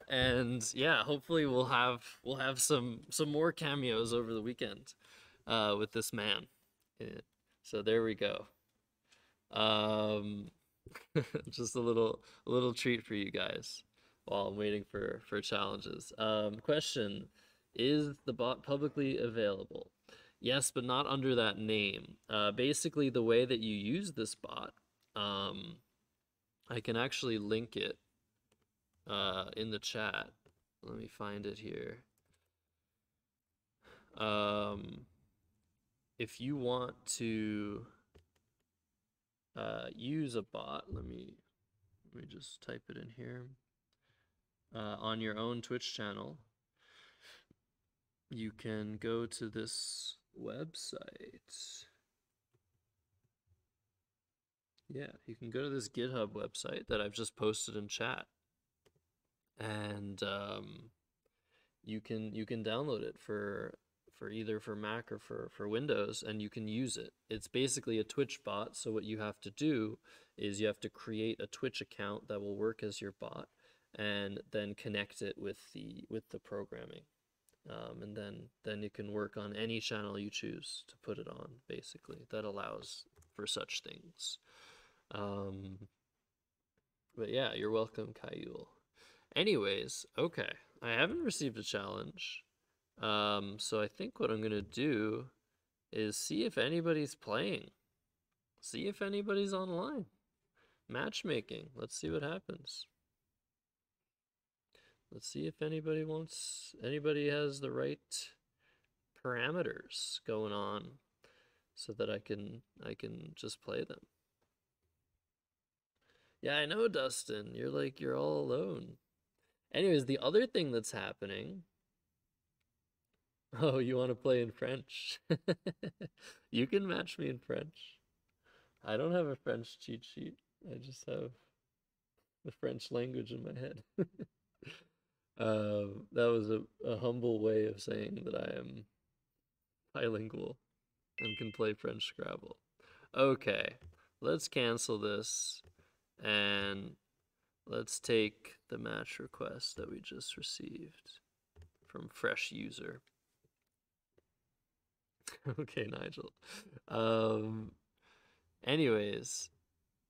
And yeah, hopefully we'll have some more cameos over the weekend with this man. Yeah. So there we go. Just a little treat for you guys while I'm waiting for challenges. Question: is the bot publicly available? Yes, but not under that name. Basically, the way that you use this bot, I can actually link it in the chat. Let me find it here. If you want to use a bot, let me just type it in here. On your own Twitch channel, you can go to this website. Yeah, you can go to this GitHub website that I've just posted in chat, and you can download it for either for Mac or for Windows, and you can use it. It's basically a Twitch bot. So what you have to do is you have to create a Twitch account that will work as your bot, and then connect it with the programming, and then you can work on any channel you choose to put it on. Basically, that allows for such things. But yeah, you're welcome, Kayul. Anyways, okay. I haven't received a challenge. So I think what I'm gonna do is see if anybody's playing. See if anybody's online. Matchmaking. Let's see what happens. Let's see if anybody has the right parameters going on so that I can just play them. Yeah, I know, Dustin. You're all alone. Anyways, the other thing that's happening. Oh, you want to play in French? You can match me in French. I don't have a French cheat sheet. I just have the French language in my head. That was a humble way of saying that I am bilingual and can play French Scrabble. Okay, let's cancel this and let's take the match request that we just received from fresh user. Okay, Nigel. Anyways,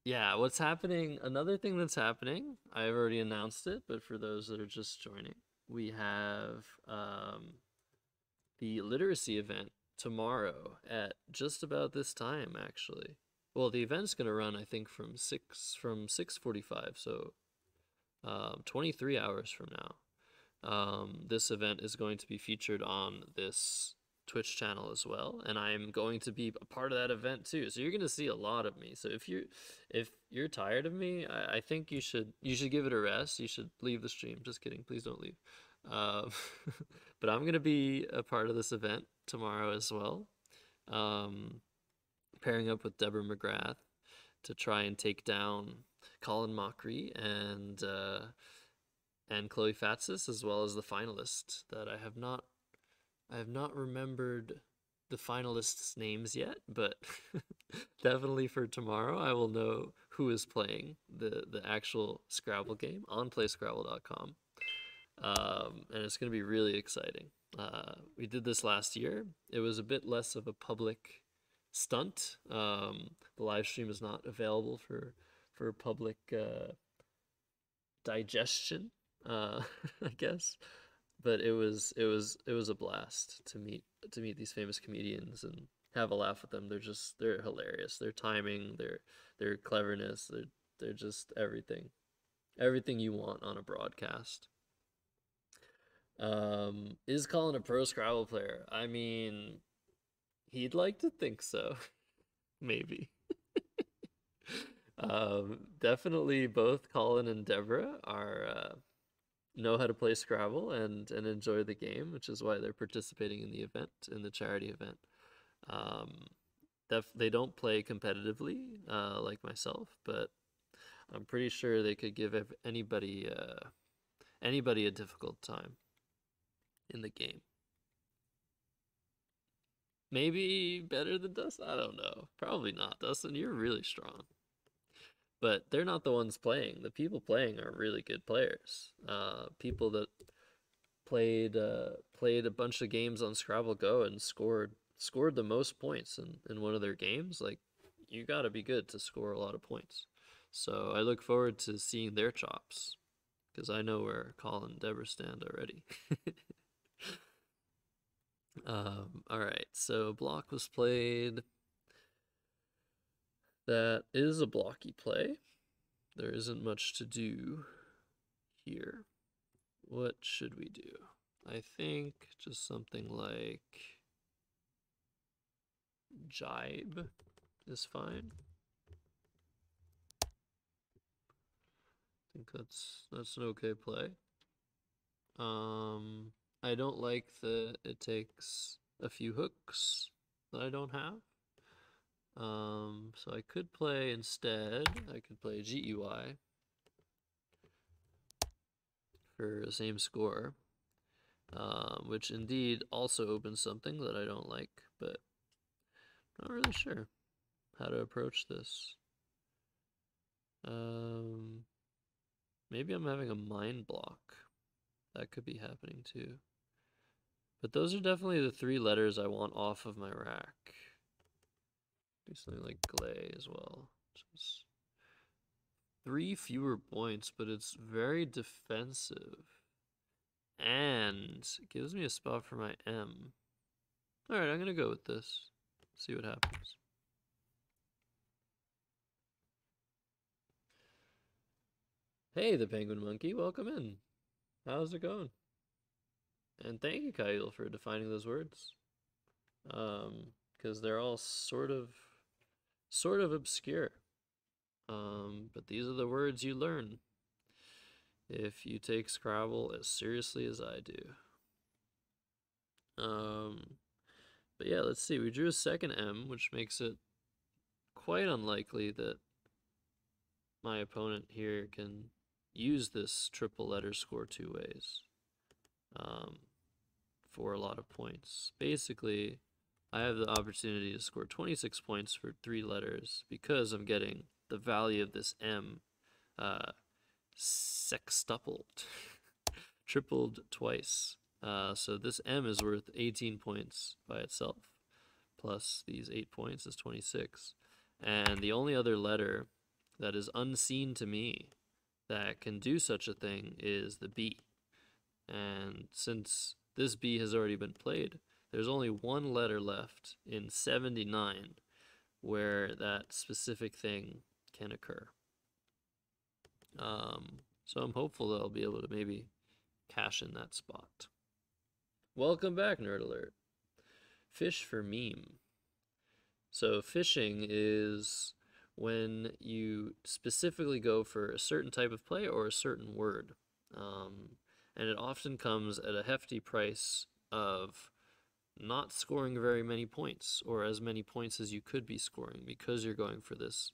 yeah, what's happening? Another thing that's happening, I've already announced it, but for those that are just joining, we have the literacy event tomorrow at just about this time, actually. Well, the event's gonna run, I think, from 6:45, so 23 hours from now. This event is going to be featured on this Twitch channel as well, and I'm going to be a part of that event too. So you're going to see a lot of me. So if you're tired of me, I think you should give it a rest. You should leave the stream. Just kidding. Please don't leave. But I'm going to be a part of this event tomorrow as well. Pairing up with Deborah McGrath to try and take down Colin Mockery and Chloe Fatsis, as well as the finalist that I have not remembered the finalists' names yet, but definitely for tomorrow I will know who is playing the actual Scrabble game on playscrabble.com. And it's going to be really exciting. We did this last year. It was a bit less of a public stunt. The live stream is not available for public digestion, I guess. But it was a blast to meet these famous comedians and have a laugh with them. They're hilarious. Their timing, their cleverness, they're just everything you want on a broadcast. Is Colin a pro Scrabble player? I mean, he'd like to think so. Maybe. Definitely both Colin and Deborah are know how to play Scrabble and enjoy the game, which is why they're participating in the event, in the charity event. They don't play competitively like myself, but I'm pretty sure they could give anybody a difficult time in the game. Maybe better than Dustin? I don't know. Probably not, Dustin. You're really strong. But they're not the ones playing. The people playing are really good players. People that played a bunch of games on Scrabble Go and scored the most points in one of their games. Like, you gotta be good to score a lot of points. So I look forward to seeing their chops, because I know where Colin and Deborah stand already. Alright, so block was played. That is a blocky play. There isn't much to do here. What should we do? I think just something like jibe is fine. I think that's an okay play. I don't like that it takes a few hooks that I don't have. So I could play instead, I could play GUI for the same score, which indeed also opens something that I don't like, but I'm not really sure how to approach this. Maybe I'm having a mind block. That could be happening too. But those are definitely the 3 letters I want off of my rack. Do something like Glay as well. Just 3 fewer points, but it's very defensive. And it gives me a spot for my M. Alright, I'm going to go with this. See what happens. Hey, the Penguin Monkey, welcome in. How's it going? And thank you, Kyle, for defining those words. Because they're all sort of obscure. But these are the words you learn if you take Scrabble as seriously as I do. But yeah, let's see. We drew a second M, which makes it quite unlikely that my opponent here can use this triple letter score 2 ways for a lot of points. Basically, I have the opportunity to score 26 points for 3 letters because I'm getting the value of this M sextupled, tripled twice. So this M is worth 18 points by itself, plus these 8 points is 26. And the only other letter that is unseen to me that can do such a thing is the B. And since this B has already been played, there's only 1 letter left in 79 where that specific thing can occur. So I'm hopeful that I'll be able to maybe cash in that spot. Welcome back, Nerd Alert. Fish for meme. So fishing is when you specifically go for a certain type of play or a certain word. And it often comes at a hefty price of not scoring very many points, or as many points as you could be scoring, because you're going for this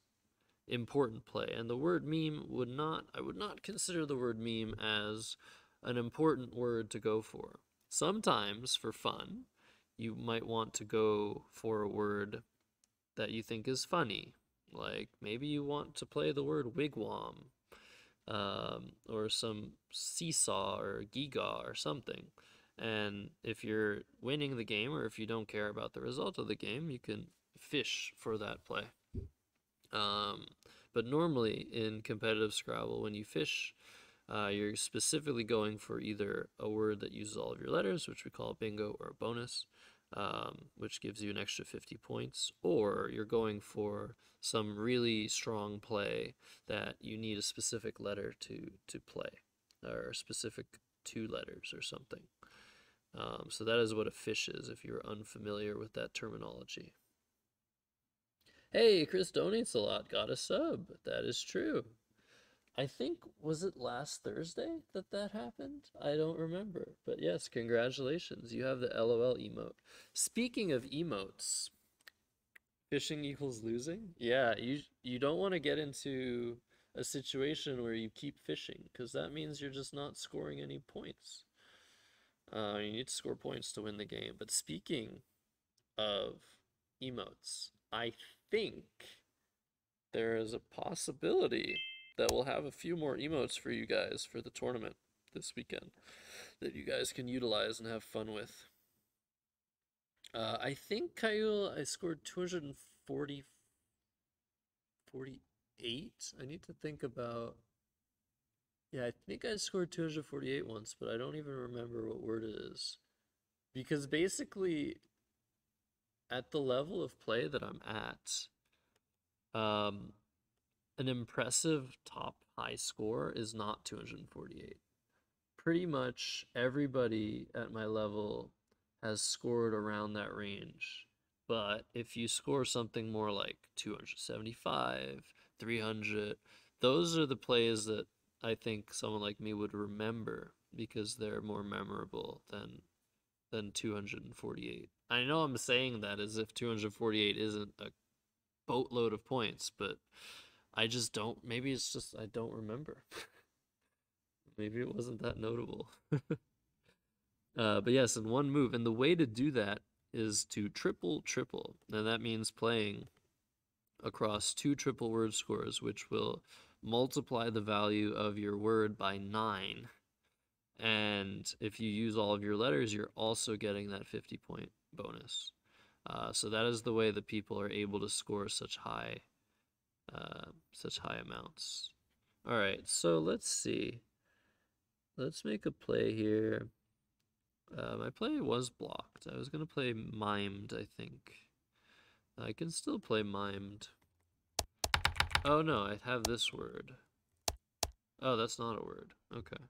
important play. And the word meme I would not consider the word meme as an important word to go for. Sometimes, for fun, you might want to go for a word that you think is funny. Like, maybe you want to play the word wigwam, or some seesaw or giga or something. And if you're winning the game, or if you don't care about the result of the game, you can fish for that play. But normally in competitive Scrabble, when you fish, you're specifically going for either a word that uses all of your letters, which we call a bingo or a bonus, which gives you an extra 50 points, or you're going for some really strong play that you need a specific letter to play, or a specific 2 letters or something. So that is what a fish is, if you're unfamiliar with that terminology. Hey, Chris donates a lot, got a sub. That is true. I think, was it last Thursday that happened? I don't remember. But yes, congratulations. You have the LOL emote. Speaking of emotes, fishing equals losing? Yeah, you don't want to get into a situation where you keep fishing, because that means you're just not scoring any points. You need to score points to win the game. But speaking of emotes, I think there is a possibility that we'll have a few more emotes for you guys for the tournament this weekend that you guys can utilize and have fun with. I think, Kyle, I scored 248. I need to think about... Yeah, I think I scored 248 once, but I don't even remember what word it is. Because basically, at the level of play that I'm at, an impressive top high score is not 248. Pretty much everybody at my level has scored around that range. But if you score something more like 275, 300, those are the plays that I think someone like me would remember, because they're more memorable than 248. I know I'm saying that as if 248 isn't boatload of points, but I just don't. Maybe it's just I don't remember. Maybe it wasn't that notable. But yes, in one move. And the way to do that is to triple triple. And that means playing across 2 triple word scores, which will multiply the value of your word by 9. And if you use all of your letters, you're also getting that 50-point bonus. So that is the way that people are able to score such high amounts. All right, so let's see. Let's make a play here. My play was blocked. I was gonna play mimed, I think. I can still play mimed. Oh no, I have this word. Oh, that's not a word. Okay.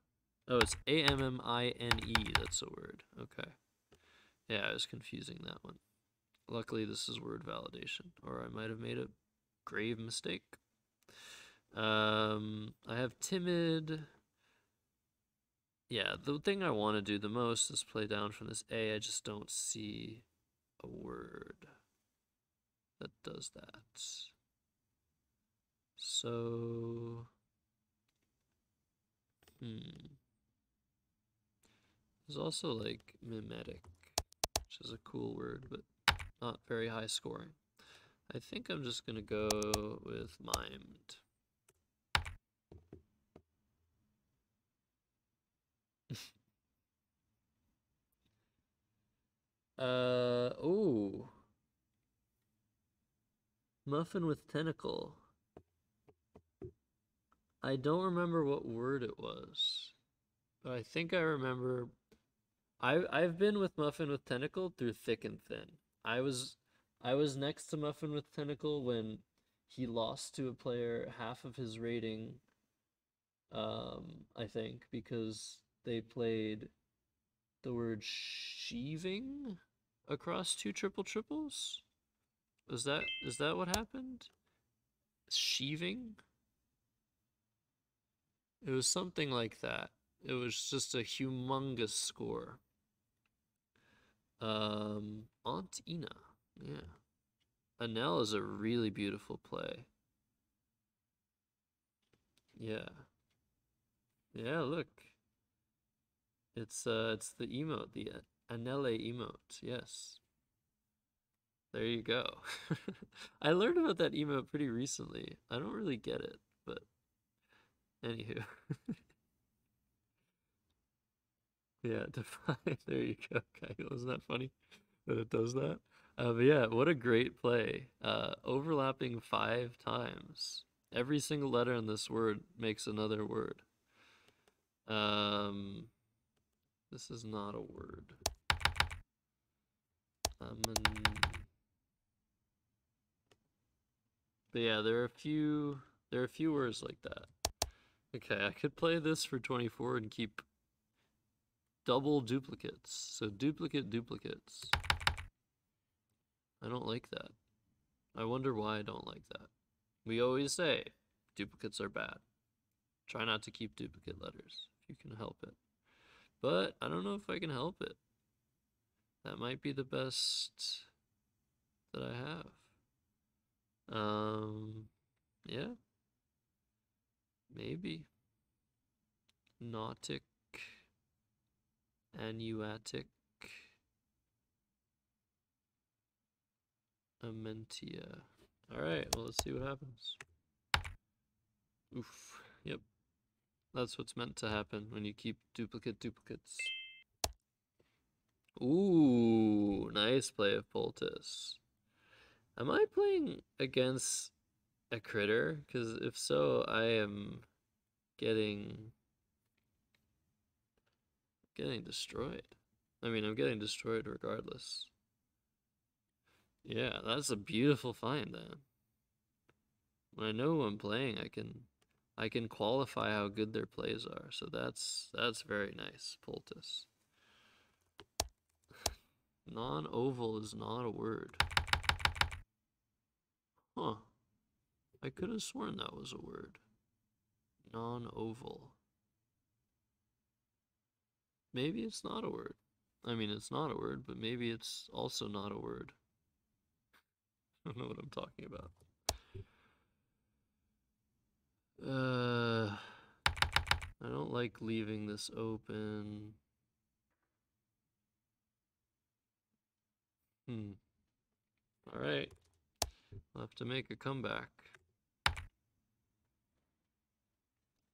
Oh, it's A-M-M-I-N-E. That's a word. Okay. Yeah, I was confusing that one. Luckily, this is word validation, or I might have made a grave mistake. I have timid. Yeah, the thing I want to do the most is play down from this A. I just don't see a word that does that. So, there's also like mimetic, which is a cool word, but not very high scoring. I think I'm just gonna go with mimed. Oh. Muffin with tentacle. I don't remember what word it was, but I think I remember. I've been with Muffin with tentacle through thick and thin. I was next to Muffin with tentacle when he lost to a player half of his rating. I think because they played the word sheaving across 2 triple triples. Is that what happened? Sheaving? It was something like that. It was just a humongous score. Aunt Ina. Yeah. Anel is a really beautiful play. Yeah. Yeah, look. It's the emote, the Anele emote. Yes. There you go. I learned about that emote pretty recently. I don't really get it, but anywho. Yeah, define. There you go. Okay, wasn't that funny that it does that? But yeah, what a great play. Overlapping 5 times. Every single letter in this word makes another word. This is not a word. But yeah, there are a few words like that. Okay, I could play this for 24 and keep double duplicates. So duplicate duplicates. I don't like that. I wonder why I don't like that. We always say duplicates are bad. Try not to keep duplicate letters if you can help it. But I don't know if I can help it. That might be the best that I have. Yeah. Maybe. Nautic. Anuatic. Amentia. Alright, well, let's see what happens. Oof. Yep. That's what's meant to happen when you keep duplicates. Ooh, nice play of Poultice. Am I playing against a critter? Because if so, I am getting destroyed. I mean, I'm getting destroyed regardless. Yeah, that's a beautiful find then. When I know who I'm playing, I can qualify how good their plays are. So that's very nice, Poultice. Non-oval is not a word. Huh. I could have sworn that was a word. Non-oval. Maybe it's not a word. I mean, it's not a word, but maybe it's also not a word. I don't know what I'm talking about. I don't like leaving this open. All right. I'll have to make a comeback.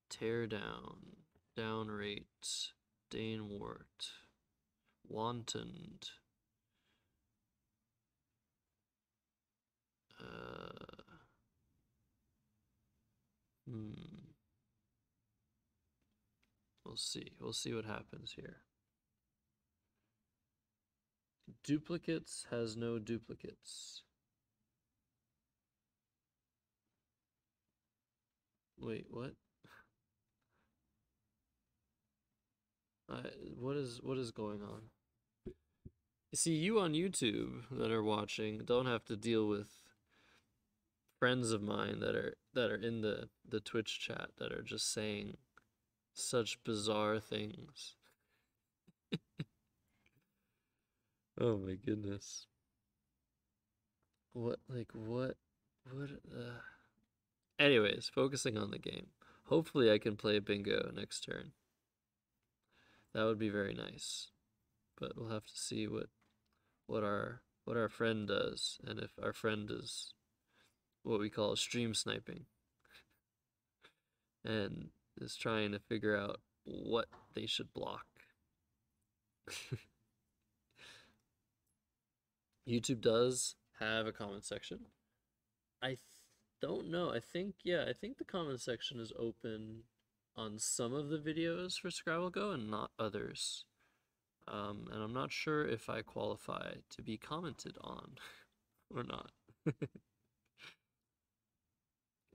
Tear down, downrate, Danewort, wantoned. We'll see. We'll see what happens here. Duplicates has no duplicates. Wait, what? What is going on? See, you on YouTube that are watching don't have to deal with friends of mine that are in the Twitch chat that are just saying such bizarre things. Oh my goodness. What? Anyways, focusing on the game. Hopefully I can play bingo next turn. That would be very nice. But we'll have to see what our friend does, and if our friend is what we call stream sniping and is trying to figure out what they should block. YouTube does have a comment section. I don't know. I think the comment section is open on some of the videos for Scrabble Go and not others. And I'm not sure if I qualify to be commented on or not.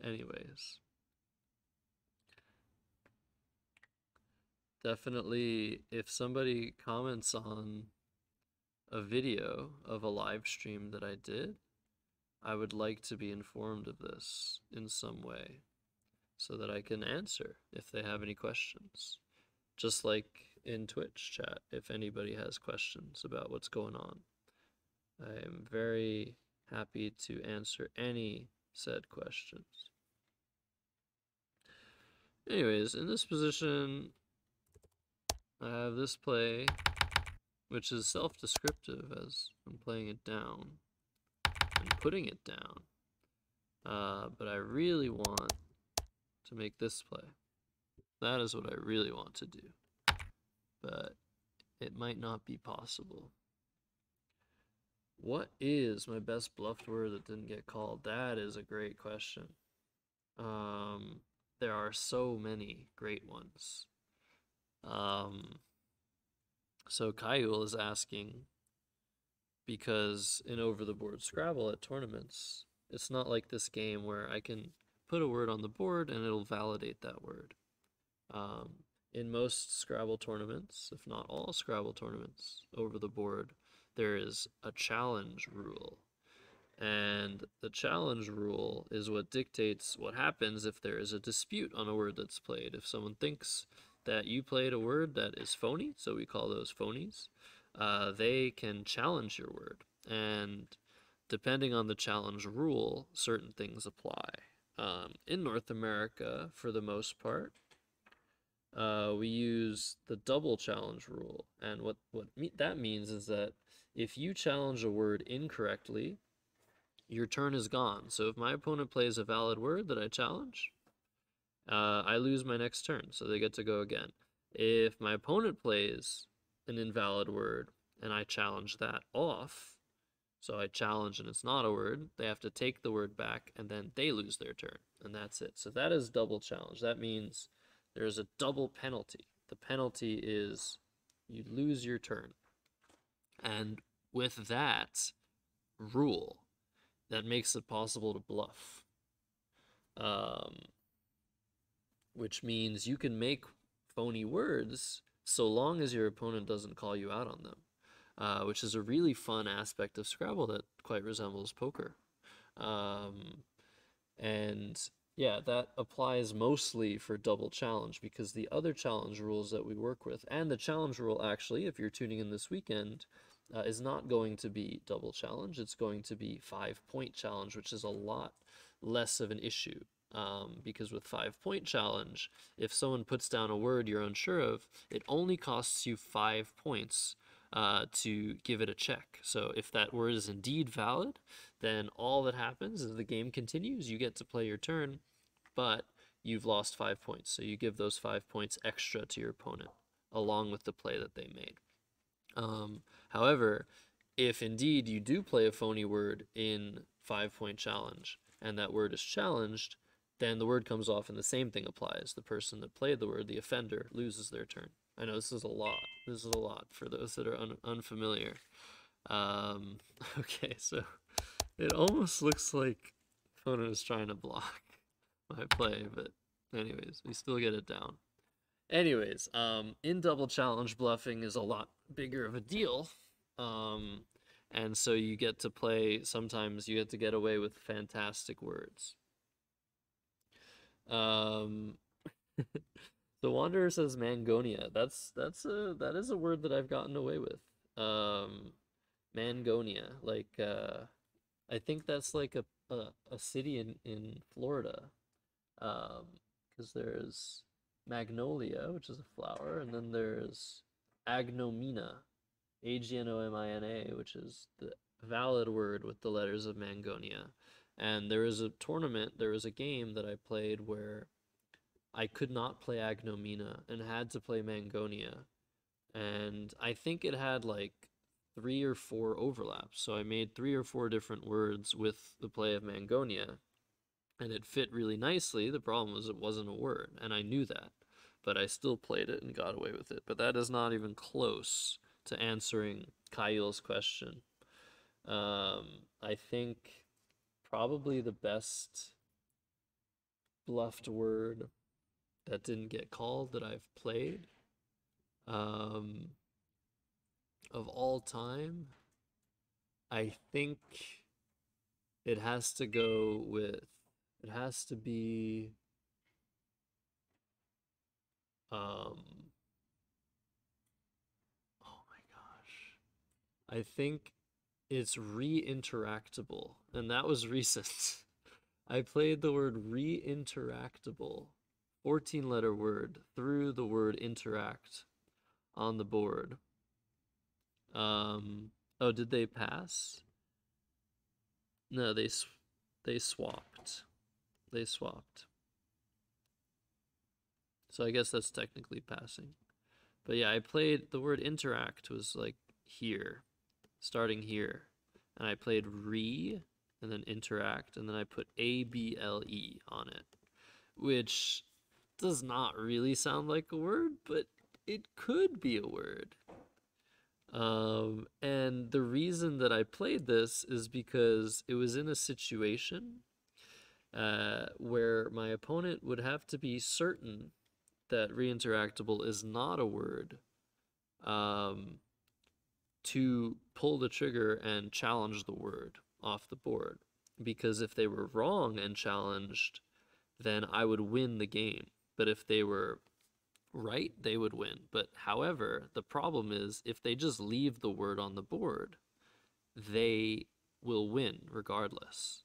Anyways. Definitely, if somebody comments on a video of a live stream that I did, I would like to be informed of this in some way so that I can answer if they have any questions. Just like in Twitch chat, if anybody has questions about what's going on. I am very happy to answer any said questions. Anyways, in this position, I have this play, which is self-descriptive as I'm playing it down and putting it down. But I really want to make this play. That is what I really want to do. But it might not be possible. What is my best bluffed word that didn't get called? That is a great question. There are so many great ones. So Kyle is asking, because in over-the-board Scrabble at tournaments, it's not like this game where I can put a word on the board and it'll validate that word. In most Scrabble tournaments, if not all Scrabble tournaments, over the board, there is a challenge rule. And the challenge rule is what dictates what happens if there is a dispute on a word that's played. If someone thinks that you played a word that is phony, so we call those phonies, they can challenge your word. And depending on the challenge rule, certain things apply. In North America, for the most part, we use the double challenge rule. And what that means is that if you challenge a word incorrectly, your turn is gone. So if my opponent plays a valid word that I challenge, I lose my next turn, so they get to go again. If my opponent plays an invalid word and I challenge that off, so I challenge and it's not a word, they have to take the word back and then they lose their turn, and that's it. So that is double challenge. That means there's a double penalty. The penalty is you lose your turn. And with that rule, that makes it possible to bluff. Which means you can make phony words so long as your opponent doesn't call you out on them, which is a really fun aspect of Scrabble that quite resembles poker. And yeah, that applies mostly for double challenge, because the other challenge rules that we work with, and the challenge rule actually, if you're tuning in this weekend, is not going to be double challenge. It's going to be 5-point challenge, which is a lot less of an issue. because with 5-point challenge, if someone puts down a word you're unsure of, it only costs you 5 points to give it a check. So if that word is indeed valid, then all that happens is the game continues. You get to play your turn, but you've lost 5 points. So you give those 5 points extra to your opponent, along with the play that they made. However, if indeed you do play a phony word in 5-point challenge, and that word is challenged, then the word comes off and the same thing applies. The person that played the word, the offender, loses their turn. I know this is a lot. This is a lot for those that are unfamiliar. Okay, so it almost looks like opponent is trying to block my play, but anyways, we still get it down. Anyways, in double challenge, bluffing is a lot bigger of a deal. And so you get to play, sometimes you get to get away with fantastic words. The Wanderer says Mangonia. That is a word that I've gotten away with. Mangonia, like I think that's like a city in Florida. Because there's Magnolia, which is a flower, and then there's Agnomina, Agnomina, which is the valid word with the letters of Mangonia. And there is a tournament, there was a game that I played where I could not play Agnomina and had to play Mangonia. And I think it had like 3 or 4 overlaps. So I made 3 or 4 different words with the play of Mangonia. And it fit really nicely. The problem was it wasn't a word, and I knew that. But I still played it and got away with it. But that is not even close to answering Kyle's question. I think probably the best bluffed word that didn't get called that I've played of all time, I think it has to go with, it has to be oh my gosh, I think it's reinteractable, and that was recent. I played the word reinteractable, 14-letter word, through the word interact on the board. Oh, did they pass? No, they swapped. They swapped. So I guess that's technically passing. But yeah, I played, the word interact was like here, starting here. And I played re, and then interact, and then I put ABLE on it, which does not really sound like a word, but it could be a word. And the reason that I played this is because it was in a situation where my opponent would have to be certain that reinteractable is not a word to pull the trigger and challenge the word off the board. Because if they were wrong and challenged, then I would win the game. But if they were right, they would win. But however, the problem is if they just leave the word on the board, they will win regardless.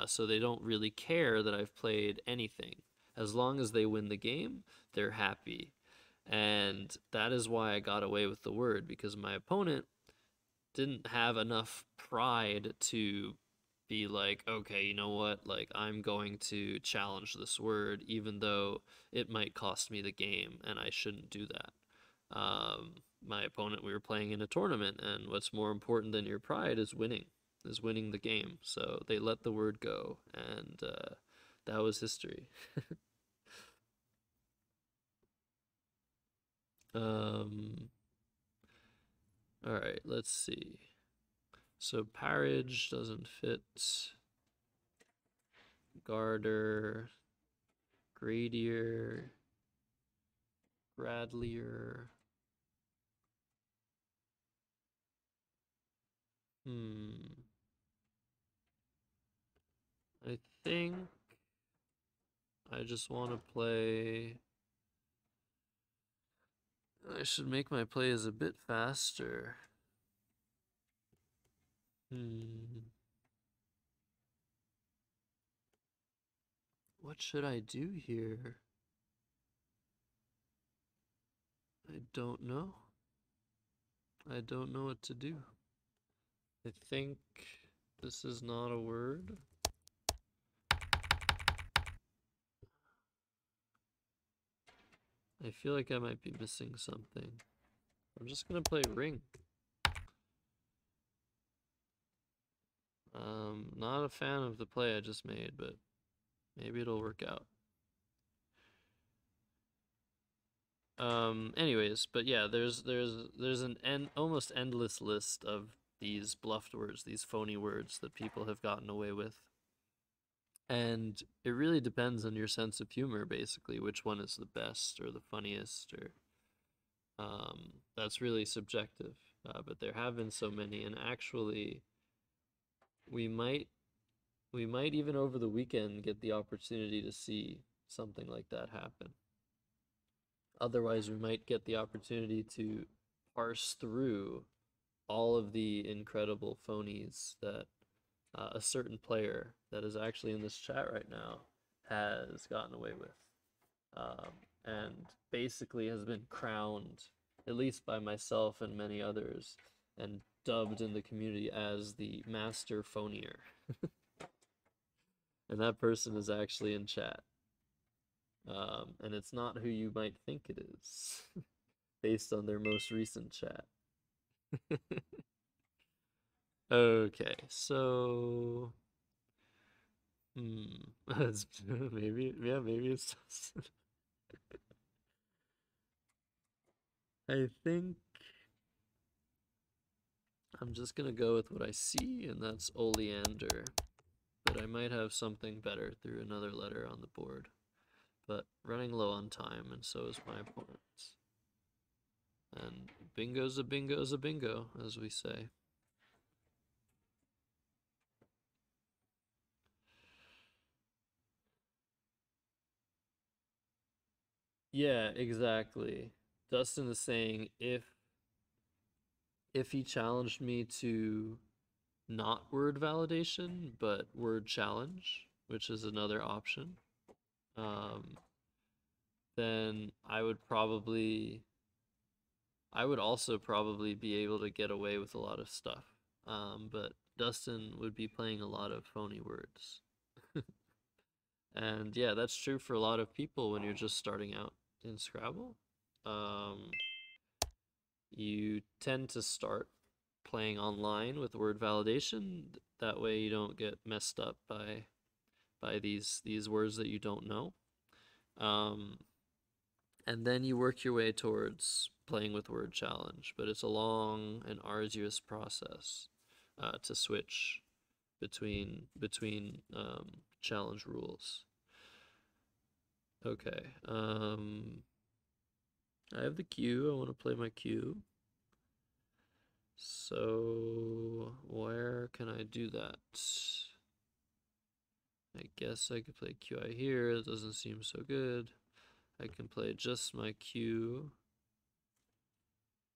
So they don't really care that I've played anything. As long as they win the game, they're happy. And that is why I got away with the word, because my opponent didn't have enough pride to be like, okay, you know what, like, I'm going to challenge this word even though it might cost me the game, and I shouldn't do that. My opponent, we were playing in a tournament, and what's more important than your pride is winning the game. So they let the word go, and that was history. All right, let's see. So parage doesn't fit. Garter, gradier, Bradleyer. I think I just want to play. I should make my plays a bit faster. What should I do here? I don't know. I don't know what to do. I think this is not a word. I feel like I might be missing something. I'm just gonna play ring. Not a fan of the play I just made, but maybe it'll work out. Anyways, but yeah, there's an almost endless list of these bluffed words, these phony words that people have gotten away with. And it really depends on your sense of humor, basically, which one is the best or the funniest, or that's really subjective. But there have been so many, and actually, we might even over the weekend get the opportunity to see something like that happen. Otherwise, we might get the opportunity to parse through all of the incredible phonies that a certain player that is actually in this chat right now has gotten away with, and basically has been crowned, at least by myself and many others, and dubbed in the community as the master phonier. And that person is actually in chat. And it's not who you might think it is, based on their most recent chat. Okay, so maybe, yeah, maybe it's just I think I'm just gonna go with what I see, and that's oleander. But I might have something better through another letter on the board. But running low on time, and so is my opponent. And bingo's a bingo's a bingo, as we say. Yeah, exactly. Dustin is saying if he challenged me to not word validation, but word challenge, which is another option, um, then I would also probably be able to get away with a lot of stuff. But Dustin would be playing a lot of phony words. And yeah, that's true for a lot of people when you're just starting out in Scrabble. You tend to start playing online with word validation. That way you don't get messed up by these words that you don't know. And then you work your way towards playing with word challenge, but it's a long and arduous process to switch between challenge rules. Okay. I have the cue. I want to play my cue. So where can I do that? I guess I could play QI here. It doesn't seem so good. I can play just my cue.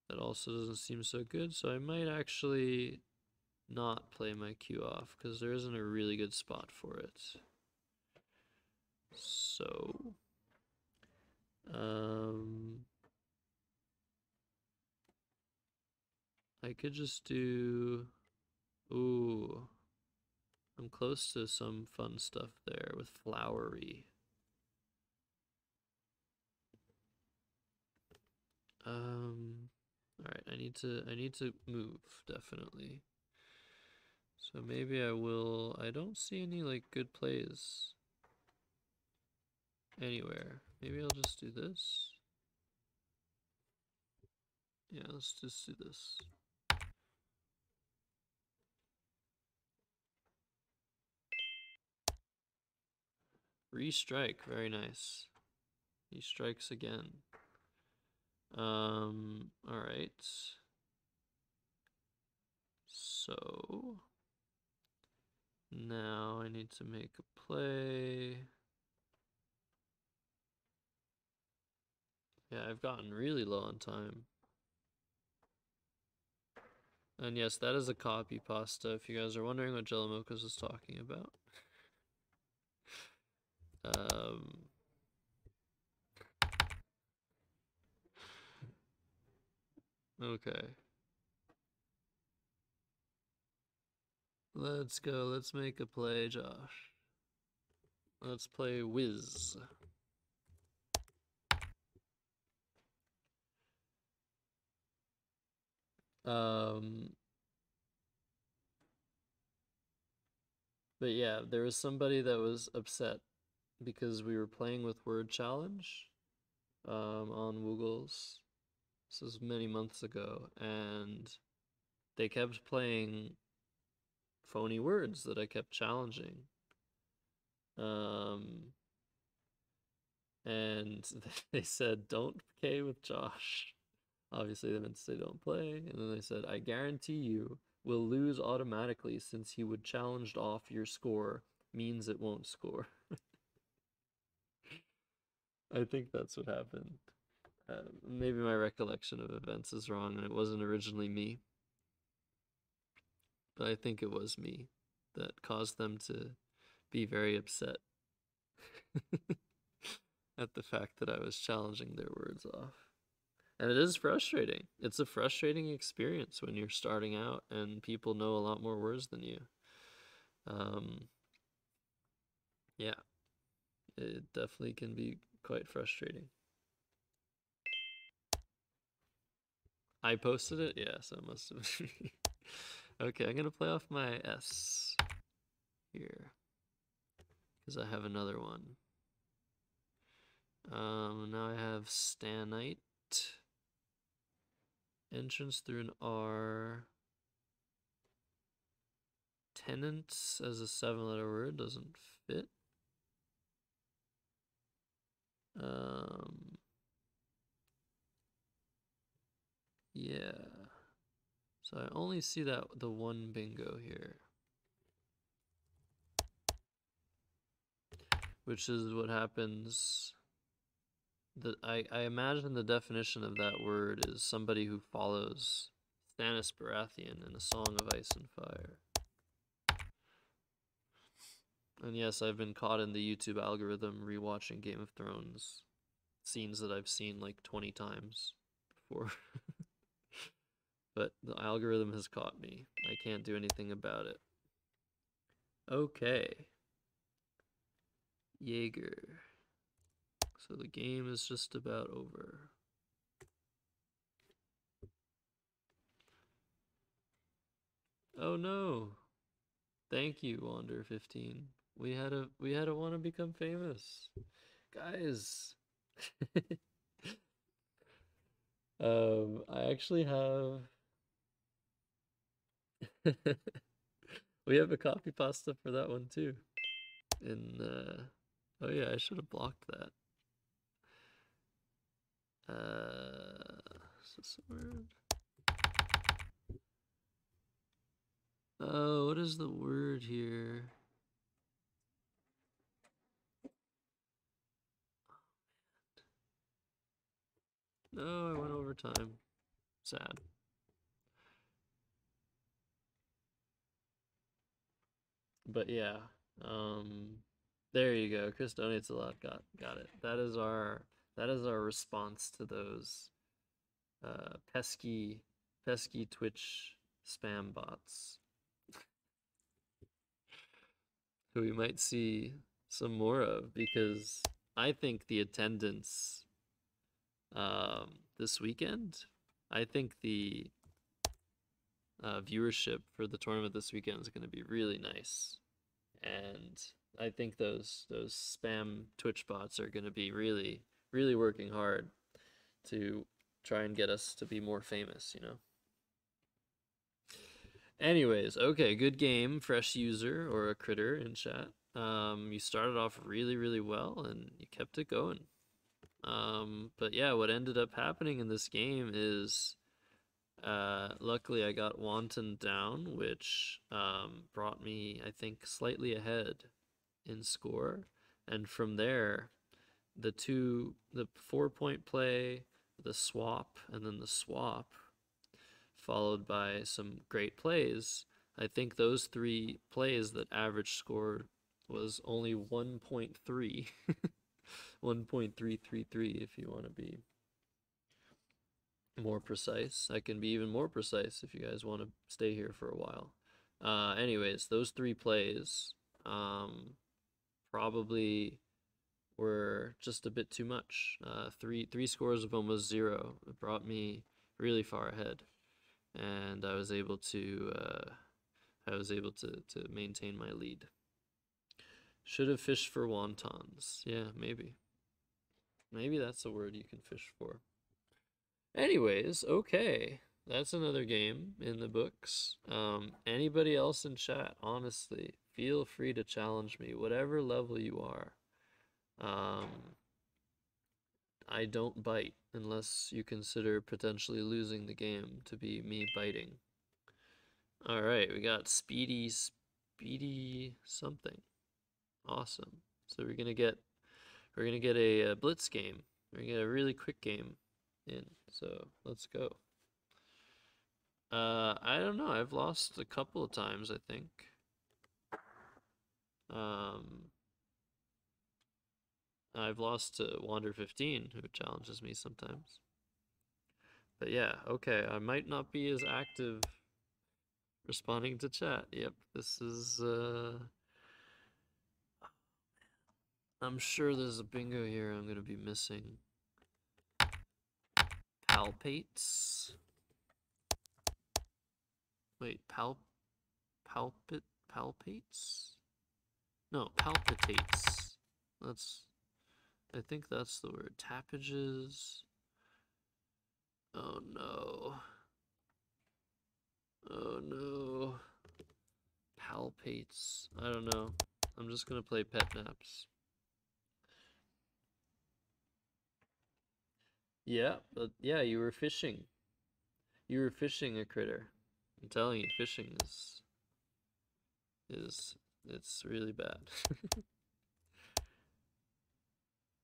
That also doesn't seem so good. So I might actually not play my cue off because there isn't a really good spot for it. So I could just do, ooh, I'm close to some fun stuff there with flowery. All right, I need to move, definitely. So maybe I will. I don't see any like good plays anywhere. Maybe I'll just do this. Yeah, let's just do this. Restrike, very nice. He strikes again. All right. So now I need to make a play. Yeah, I've gotten really low on time. And yes, that is a copy pasta, if you guys are wondering what Jello Mochas was talking about. Okay. Let's go. Let's make a play, Josh. Let's play Whiz. But yeah, there was somebody that was upset because we were playing with Word Challenge on Woogles. This was many months ago, and they kept playing phony words that I kept challenging. And they said, "Don't play with Josh." Obviously, they meant to say, "Don't play." And then they said, "I guarantee you will lose automatically since he would challenged off your score means it won't score." I think that's what happened. Maybe my recollection of events is wrong and it wasn't originally me. But I think it was me that caused them to be very upset at the fact that I was challenging their words off. And it is frustrating. It's a frustrating experience when you're starting out and people know a lot more words than you. Yeah, it definitely can be quite frustrating. I posted it? Yeah, so it must have. Okay, I'm gonna play off my S here because I have another one. Now I have Stanite. Entrance through an R. Tenants as a 7-letter word doesn't fit. Yeah. So I only see the one bingo here. Which is what happens. I imagine the definition of that word is somebody who follows Stannis Baratheon in A Song of Ice and Fire. And yes, I've been caught in the YouTube algorithm rewatching Game of Thrones scenes that I've seen like 20 times before. But the algorithm has caught me. I can't do anything about it. Okay. Jaeger. So the game is just about over. Oh no. Thank you, Wander15. We had a want to become famous. Guys. I actually have we have a copy pasta for that one too. In oh yeah, I should have blocked that. Is this a word? Oh, what is the word here? No, I went over time. Sad. But yeah, there you go. Chris donates a lot. Got it. That is our response to those pesky Twitch spam bots, who we might see some more of, because I think the attendance this weekend, I think the viewership for the tournament this weekend is going to be really nice, and I think those spam Twitch bots are going to be really working hard to try and get us to be more famous, you know. Anyways, okay, good game, fresh user or a critter in chat. You started off really well and you kept it going. But yeah, what ended up happening in this game is luckily I got Wanton down, which brought me, I think, slightly ahead in score. And from there, the 4-point play, the swap, and then the swap, followed by some great plays. I think those 3 plays that average score was only 1.3. 1.333 if you want to be more precise. I can be even more precise if you guys want to stay here for a while. Anyways, those 3 plays probably were just a bit too much. Three scores of almost 0. It brought me really far ahead, and I was able to maintain my lead. Should have fished for wontons. Yeah, maybe. Maybe that's a word you can fish for. Anyways, okay. That's another game in the books. Anybody else in chat, honestly, feel free to challenge me, whatever level you are. I don't bite unless you consider potentially losing the game to be me biting. All right, we got speedy something. Awesome. So we're gonna get a blitz game. We're gonna get a really quick game in. So let's go. I don't know. I've lost a couple of times, I think. I've lost to Wander15, who challenges me sometimes. But yeah, okay. I might not be as active responding to chat. Yep, this is I'm sure there's a bingo here I'm gonna be missing. Palpates. Wait, palpates? No, palpitates. I think that's the word. Tappages. Oh no. Oh no. Palpates. I don't know. I'm just gonna play pet naps. Yeah, but yeah, you were fishing. You were fishing a critter. I'm telling you, fishing it's really bad.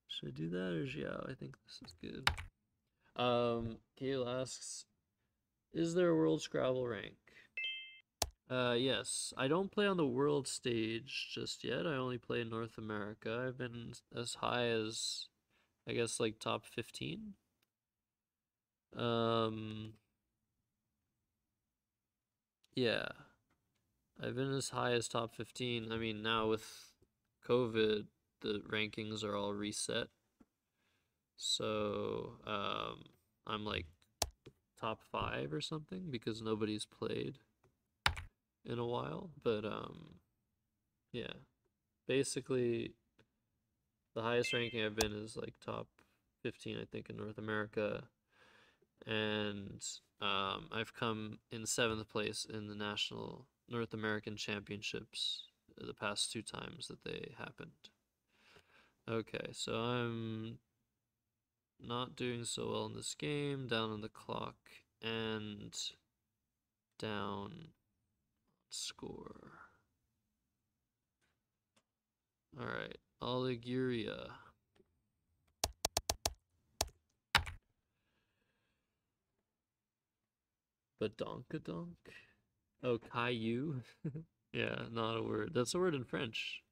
Should I do that or Xiao? I think this is good. Gail asks, is there a world Scrabble rank? Yes. I don't play on the world stage just yet. I only play in North America. I've been as high as, I guess, like top 15. Yeah. I've been as high as top 15. I mean, now with COVID, the rankings are all reset. So, I'm like top 5 or something because nobody's played in a while. But, yeah. Basically, the highest ranking I've been is like top 15, I think, in North America. And I've come in 7th place in the National North American Championships the past 2 times that they happened. Okay, so I'm not doing so well in this game, down on the clock, and down score. Alright, Oliguria. Badonkadonk? Oh, Caillou? Yeah, not a word. That's a word in French.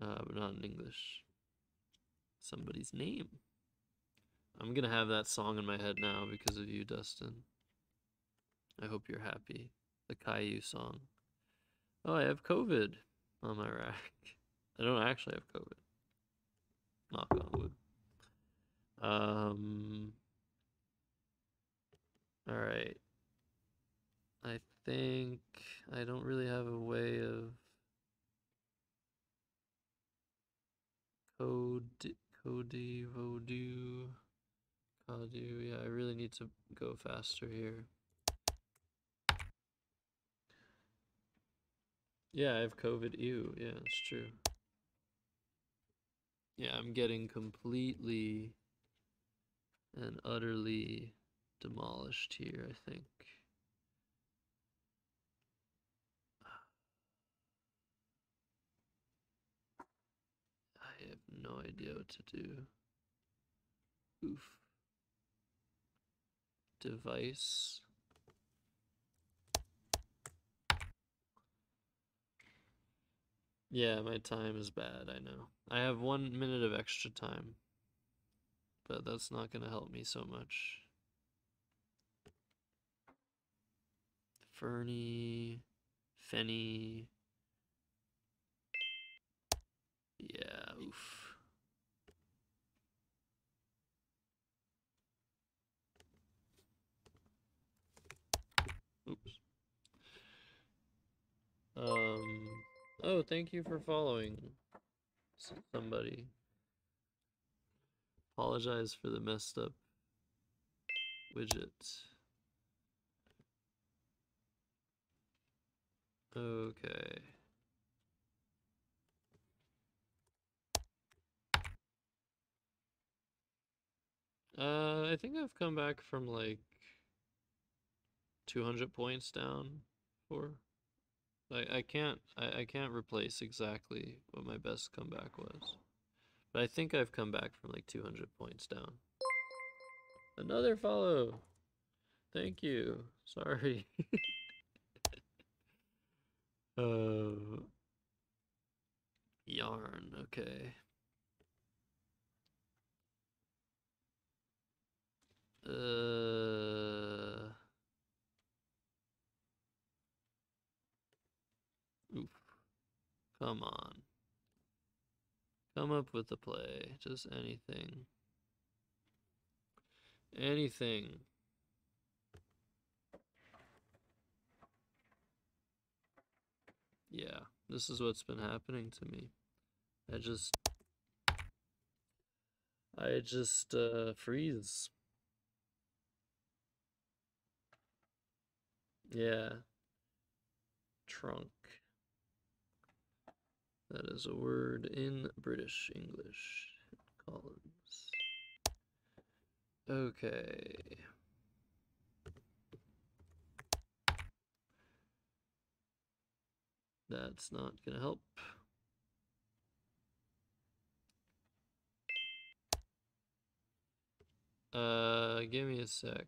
But not in English. Somebody's name. I'm gonna have that song in my head now because of you, Dustin. I hope you're happy. The Caillou song. Oh, I have COVID on my rack. I don't actually have COVID. Knock on wood. Alright. I think I don't really have a way of Cody, Vodou, Kadu. Yeah, I really need to go faster here. Yeah, I have COVID. Ew, yeah, it's true. Yeah, I'm getting completely and utterly demolished here, I think. I have no idea what to do. Oof. Device. Yeah, my time is bad, I know. I have 1 minute of extra time, but that's not gonna help me so much. Fernie, Fenny. Yeah, oof. Oops. Oh, thank you for following somebody. Apologize for the messed up widget. Okay. I think I've come back from like 200 points down for. I can't replace exactly what my best comeback was. But I think I've come back from like 200 points down. Another follow. Thank you. Sorry. uh Yarn, okay. Oof. Come on. Come up with a play. Just anything. Anything. Yeah, this is what's been happening to me. I just freeze. Yeah. Trunk. That is a word in British English. Collins. Okay. That's not gonna help. Give me a sec.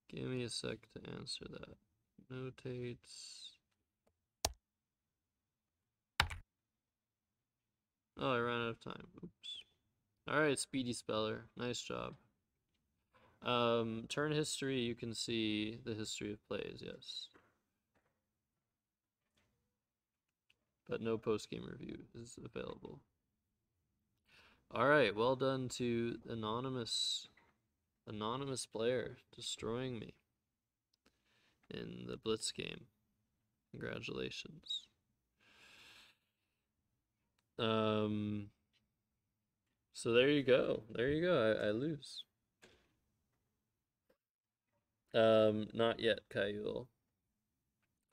Give me a sec to answer that. Notates. Oh, I ran out of time. Oops. Alright, Speedy Speller. Nice job. Turn history, you can see the history of plays, yes. But no post-game review is available. Alright, well done to anonymous player destroying me in the Blitz game. Congratulations. So there you go. There you go. I lose. Not yet, Kayul.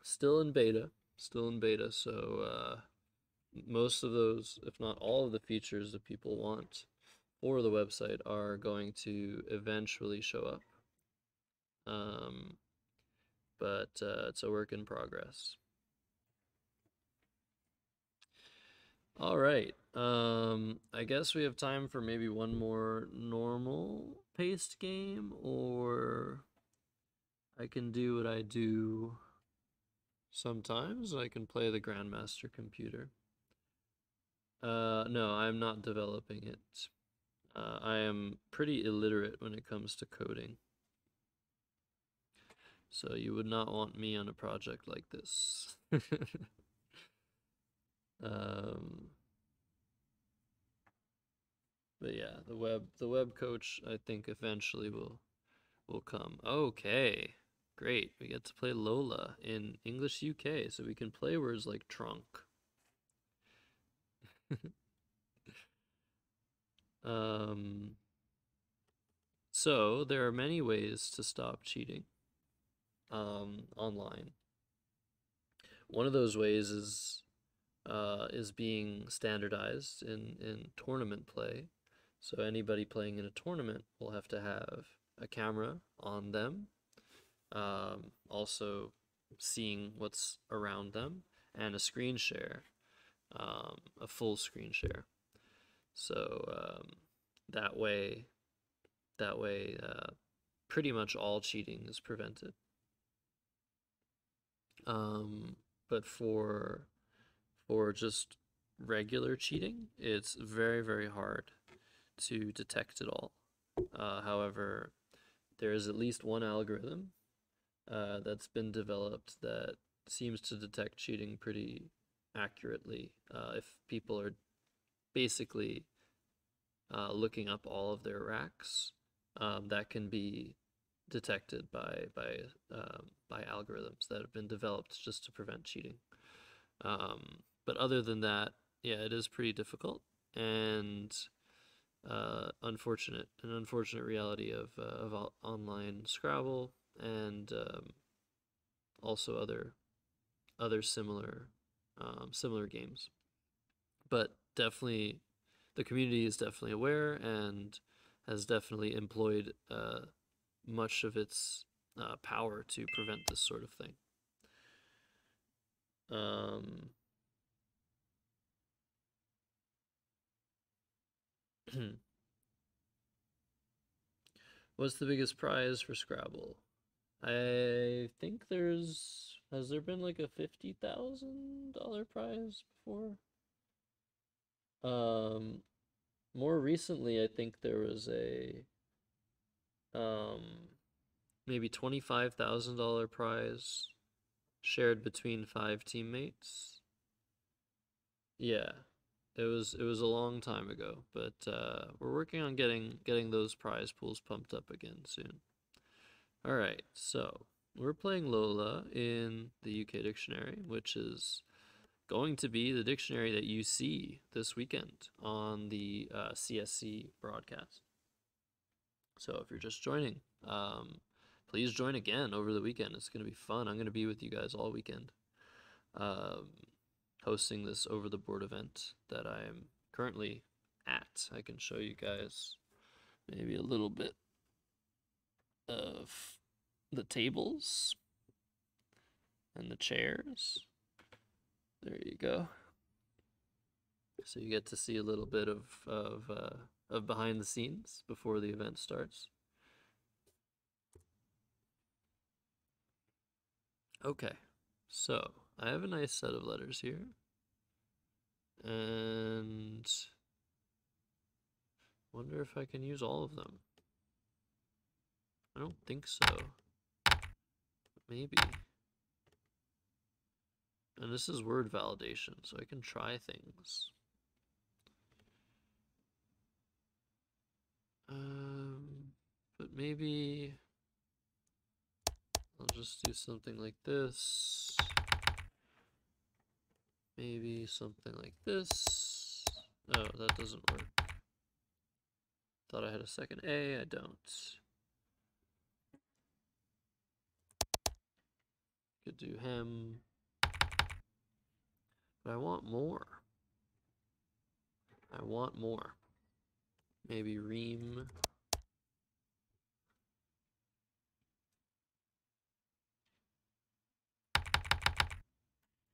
Still in beta. So most of those, if not all of the features that people want for the website are going to eventually show up. But it's a work in progress. All right. I guess we have time for maybe one more normal paced game, or I can do what I do sometimes. I can play the Grandmaster computer. No, I'm not developing it. I am pretty illiterate when it comes to coding. So you would not want me on a project like this. But yeah, the web coach I think eventually will come. Okay. Great. We get to play Lola in English UK, so we can play words like trunk. So there are many ways to stop cheating online. One of those ways is being standardized in tournament play. So anybody playing in a tournament will have to have a camera on them, also seeing what's around them, and a screen share, a full screen share. So that way, pretty much all cheating is prevented. but for just regular cheating, it's very, very hard to detect it all. However, there is at least one algorithm that's been developed that seems to detect cheating pretty accurately if people are basically looking up all of their racks. That can be detected by algorithms that have been developed just to prevent cheating. But other than that, yeah, it is pretty difficult and an unfortunate reality of online Scrabble and also other similar games. But definitely, the community is definitely aware and has definitely employed much of its power to prevent this sort of thing. What's the biggest prize for Scrabble? I think has there been like a $50,000 prize before? More recently, I think there was a um, maybe $25,000 prize shared between 5 teammates. Yeah, it was a long time ago, but we're working on getting those prize pools pumped up again soon. All right, so we're playing Lola in the UK dictionary, which is going to be the dictionary that you see this weekend on the CSC broadcast. So if you're just joining, please join again over the weekend. It's going to be fun. I'm going to be with you guys all weekend, hosting this over the board event that I am currently at. I can show you guys maybe a little bit of the tables and the chairs. There you go. So you get to see a little bit of behind the scenes before the event starts. Okay, so I have a nice set of letters here, and wonder if I can use all of them. I don't think so. Maybe. And this is word validation, so I can try things. But maybe I'll just do something like this. Maybe something like this. Oh, that doesn't work. Thought I had a second A, I don't. Could do hem. But I want more. I want more. Maybe ream.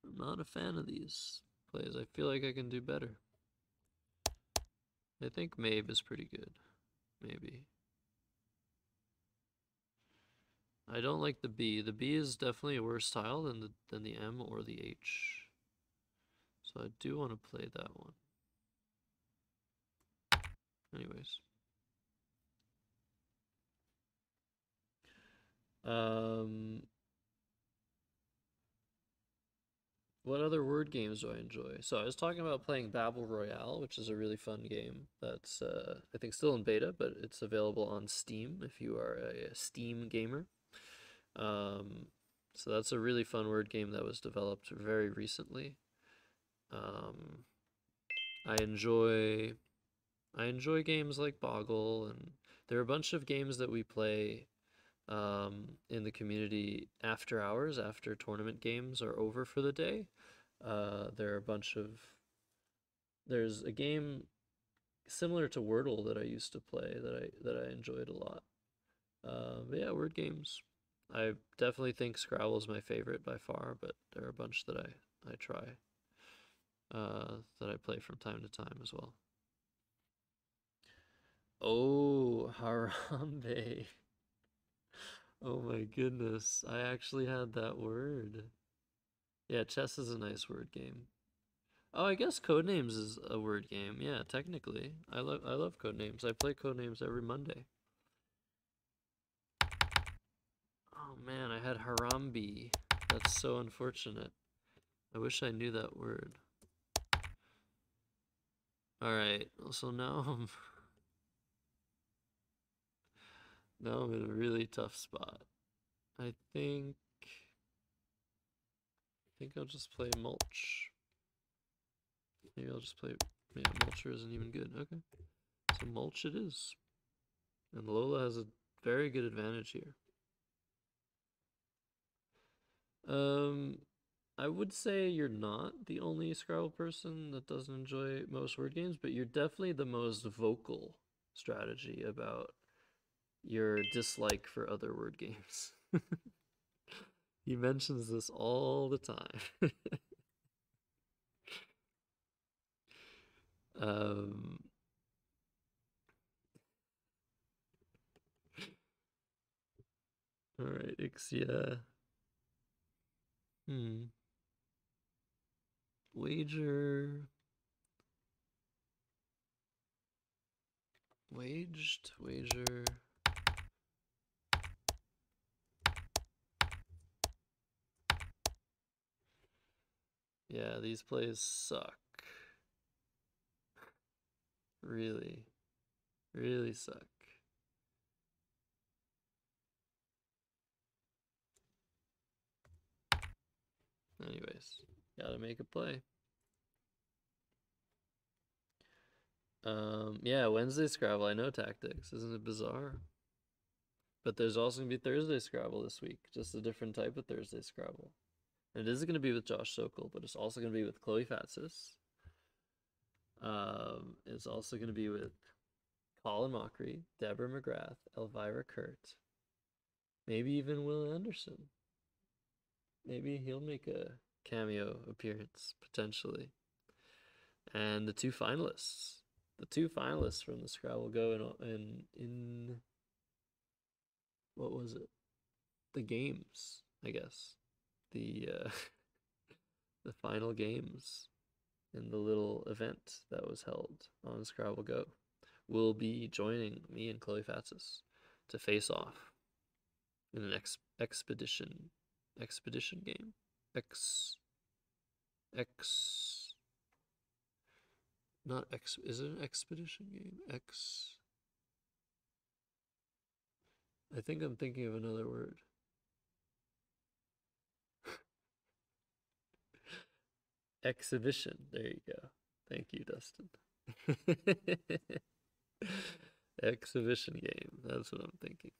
I'm not a fan of these plays. I feel like I can do better. I think Maeve is pretty good. Maybe. I don't like the B. The B is definitely a worse tile than the M or the H. So I do want to play that one. Anyways. What other word games do I enjoy? So I was talking about playing Babel Royale, which is a really fun game. That's I think still in beta, but it's available on Steam if you are a Steam gamer. So that's a really fun word game that was developed very recently. I enjoy games like Boggle, and there are a bunch of games that we play in the community after hours, after tournament games are over for the day. There are a bunch of there's a game similar to Wordle that I used to play that I enjoyed a lot. But yeah, word games. I definitely think Scrabble is my favorite by far, but there are a bunch that I try that I play from time to time as well. Oh, Harambe. Oh my goodness, I actually had that word. Yeah, chess is a nice word game. Oh, I guess Codenames is a word game. Yeah, technically. I love Codenames. I play Codenames every Monday. Oh man, I had Harambe. That's so unfortunate. I wish I knew that word. Alright, so now I'm in a really tough spot. I think I'll just play mulch. Maybe I'll just play. Yeah, mulcher isn't even good. Okay, so mulch it is. And Lola has a very good advantage here. I would say you're not the only Scrabble person that doesn't enjoy most word games, but you're definitely the most vocal strategy about your dislike for other word games. He mentions this all the time. um, all right, Ixia. Wager. Waged. Wager. Yeah, these plays suck. Really, really suck. Anyways, gotta make a play. Yeah, Wednesday Scrabble, I know tactics. Isn't it bizarre? But there's also gonna be Thursday Scrabble this week, just a different type of Thursday Scrabble. And it is gonna be with Josh Sokol, but it's also gonna be with Chloe Fatsis. It's also gonna be with Colin Mockery, Deborah McGrath, Elvira Kurt, maybe even Will Anderson. Maybe he'll make a cameo appearance, potentially. And the two finalists. The two finalists from the Scrabble Go in what was it? The games, I guess. The the final games in the little event that was held on Scrabble Go will be joining me and Chloe Fatsis to face off in an expedition game. Not X. Is it an expedition game? I think I'm thinking of another word. Exhibition. There you go. Thank you, Dustin. Exhibition game. That's what I'm thinking.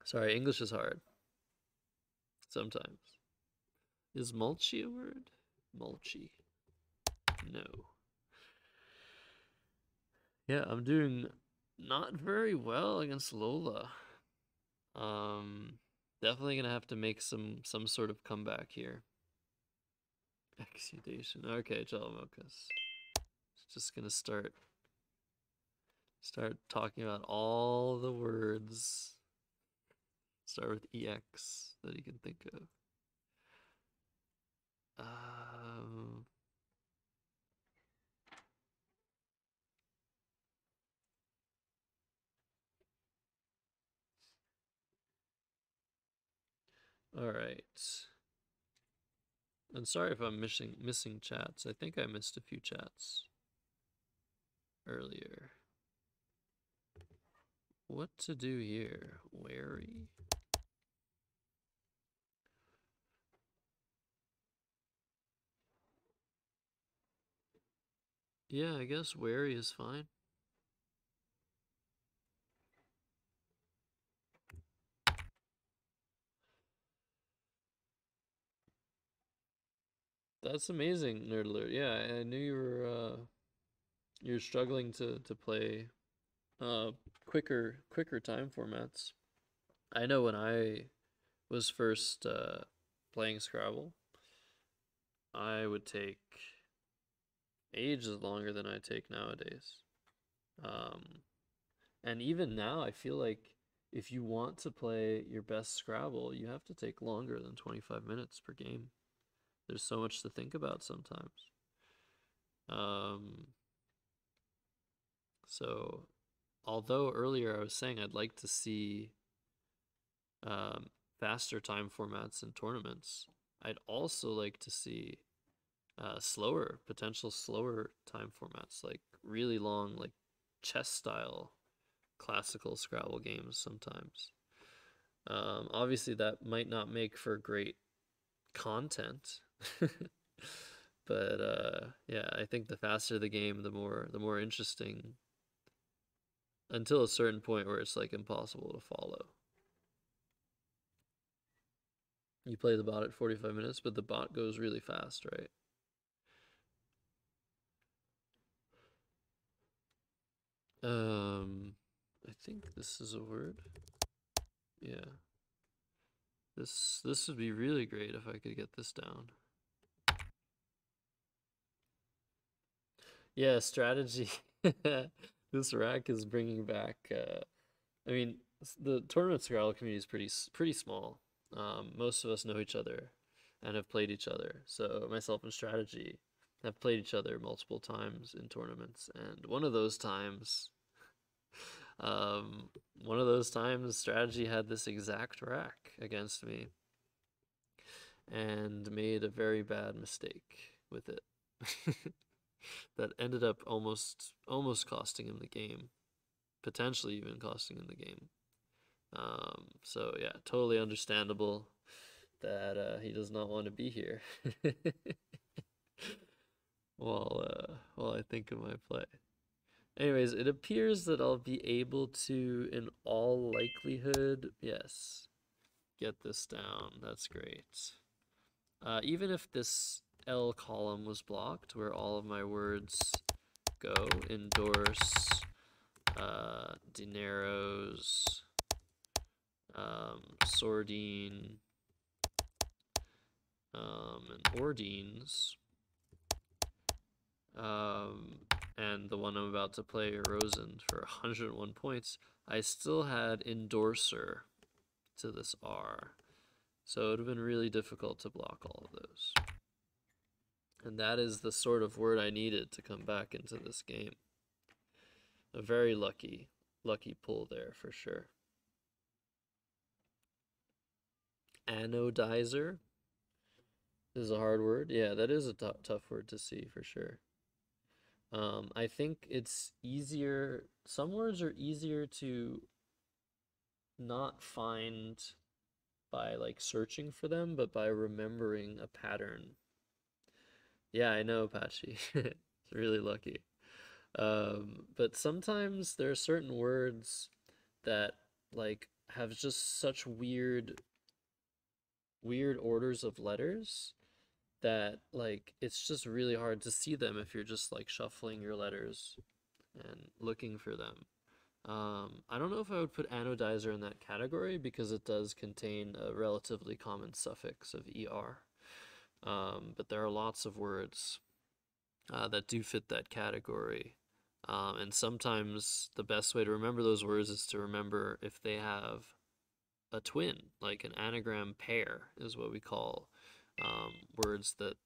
Sorry, English is hard. Sometimes. Is mulchy a word? Mulchy. No. Yeah, I'm doing not very well against Lola. Definitely gonna have to make some sort of comeback here. Exudation. Okay, Jalamokas. Just gonna start talking about all the words. Start with EX that you can think of. All right. I'm sorry if I'm missing chats. I think I missed a few chats earlier. What to do here? Wary? Yeah, I guess wary is fine. That's amazing, Nerd Alert. Yeah, I knew you were struggling to play quicker time formats. I know when I was first playing Scrabble, I would take ages longer than I take nowadays. And even now, I feel like if you want to play your best Scrabble, you have to take longer than 25 minutes per game. There's so much to think about sometimes. So, although earlier I was saying I'd like to see faster time formats in tournaments, I'd also like to see potential slower time formats, like really long, like chess style classical Scrabble games sometimes. Obviously, that might not make for great content, but yeah, I think the faster the game, the more interesting. Until a certain point where it's like impossible to follow. You play the bot at 45 minutes, but the bot goes really fast, right? I think this is a word. Yeah. This would be really great if I could get this down. Yeah, strategy. This rack is bringing back. I mean, the tournament Scrabble community is pretty small. Most of us know each other and have played each other. So myself and Strategy have played each other multiple times in tournaments, and one of those times, Strategy had this exact rack against me, and made a very bad mistake with it. That ended up almost costing him the game, potentially even costing him the game. So yeah, totally understandable that he does not want to be here while I think of my play. Anyways, it appears that I'll be able to, in all likelihood, yes, get this down. That's great. Even if this L column was blocked, where all of my words go, endorse, dineros, sordine, and ordines, and the one I'm about to play, Rosen, for 101 points, I still had endorser to this R. So it would have been really difficult to block all of those. And that is the sort of word I needed to come back into this game. A very lucky pull there for sure. Anodizer is a hard word. Yeah, that is a tough word to see for sure. I think it's easier. Some words are easier to not find by like searching for them, but by remembering a pattern. Yeah, I know, Patchy. It's really lucky. But sometimes there are certain words that like have just such weird orders of letters that like it's just really hard to see them if you're just like shuffling your letters and looking for them. I don't know if I would put anodizer in that category because it does contain a relatively common suffix of ER. But there are lots of words that do fit that category. And sometimes the best way to remember those words is to remember if they have a twin, like an anagram pair is what we call words that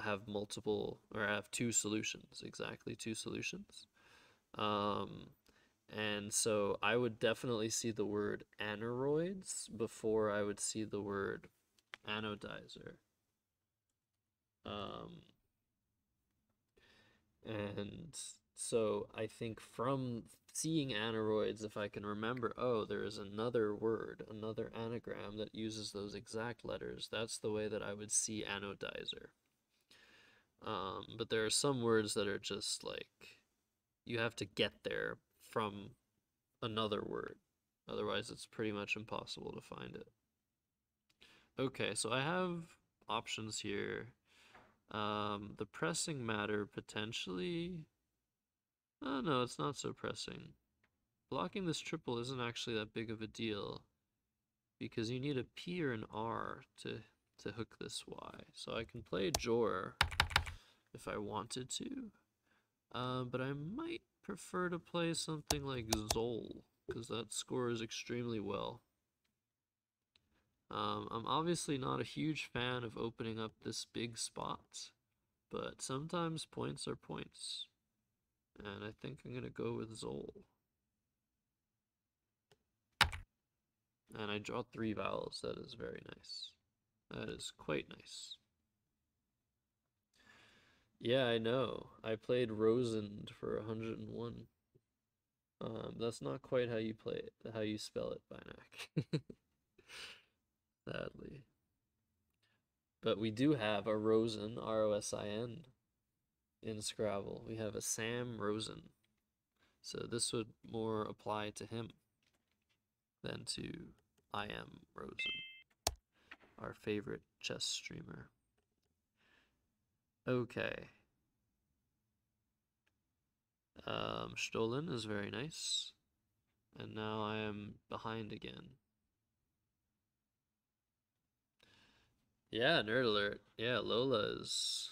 have multiple, or have two solutions, exactly two solutions. And so I would definitely see the word aneroids before I would see the word anodizer. And so I think from seeing aneroids, if I can remember, oh, there is another word, another anagram that uses those exact letters, that's the way that I would see anodizer. But there are some words that are just like, you have to get there from another word. Otherwise, it's pretty much impossible to find it. Okay, so I have options here. The pressing matter potentially. Oh no, it's not so pressing. Blocking this triple isn't actually that big of a deal because you need a P or an R to hook this Y. So I can play Jor if I wanted to. But I might prefer to play something like Zol because that scores extremely well. I'm obviously not a huge fan of opening up this big spot, but sometimes points are points. And I think I'm gonna go with Zol. And I draw 3 vowels. That is very nice. That is quite nice. Yeah, I know. I played Rosend for 101. That's not quite how you play it, how you spell it, Binac. Sadly. But we do have a Rosin, R-O-S-I-N, in Scrabble. We have a Sam Rosin. So this would more apply to him than to I Am Rosin, our favorite chess streamer. Okay. Stolen is very nice. And now I am behind again. Yeah, nerd alert. Yeah, Lola's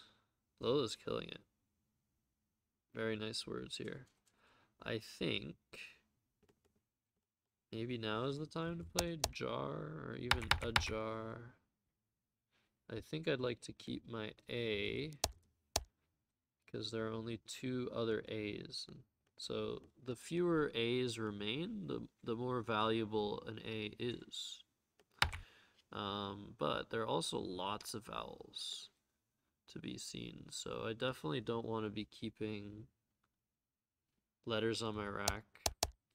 killing it. Very nice words here. I think maybe now is the time to play jar or even a jar. I think I'd like to keep my A because there are only 2 other A's. So the fewer A's remain, the more valuable an A is. But there are also lots of vowels to be seen, so I definitely don't want to be keeping letters on my rack,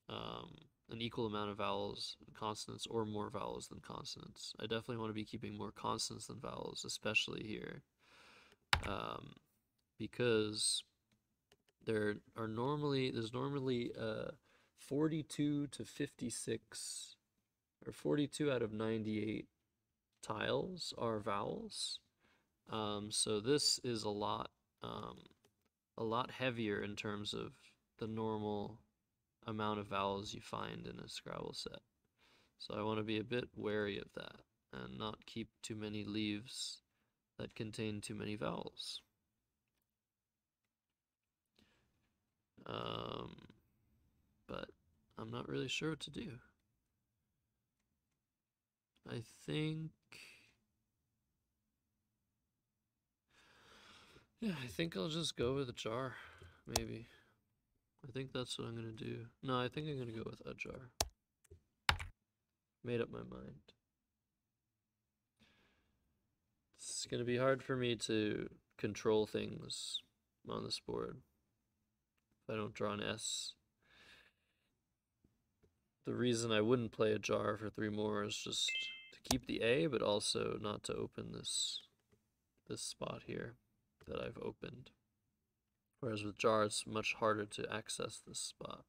an equal amount of vowels and consonants, or more vowels than consonants. I definitely want to be keeping more consonants than vowels, especially here, because there's normally 42 to 56, or 42 out of 98 tiles are vowels. So this is a lot heavier in terms of the normal amount of vowels you find in a Scrabble set. So I want to be a bit wary of that and not keep too many leaves that contain too many vowels. But I'm not really sure what to do. I think I'll just go with a jar, maybe. I think that's what I'm gonna do. No, I think I'm gonna go with a jar. Made up my mind. It's gonna be hard for me to control things on this board if I don't draw an S. The reason I wouldn't play a jar for 3 more is just to keep the A, but also not to open this spot here that I've opened. Whereas with jar, it's much harder to access this spot.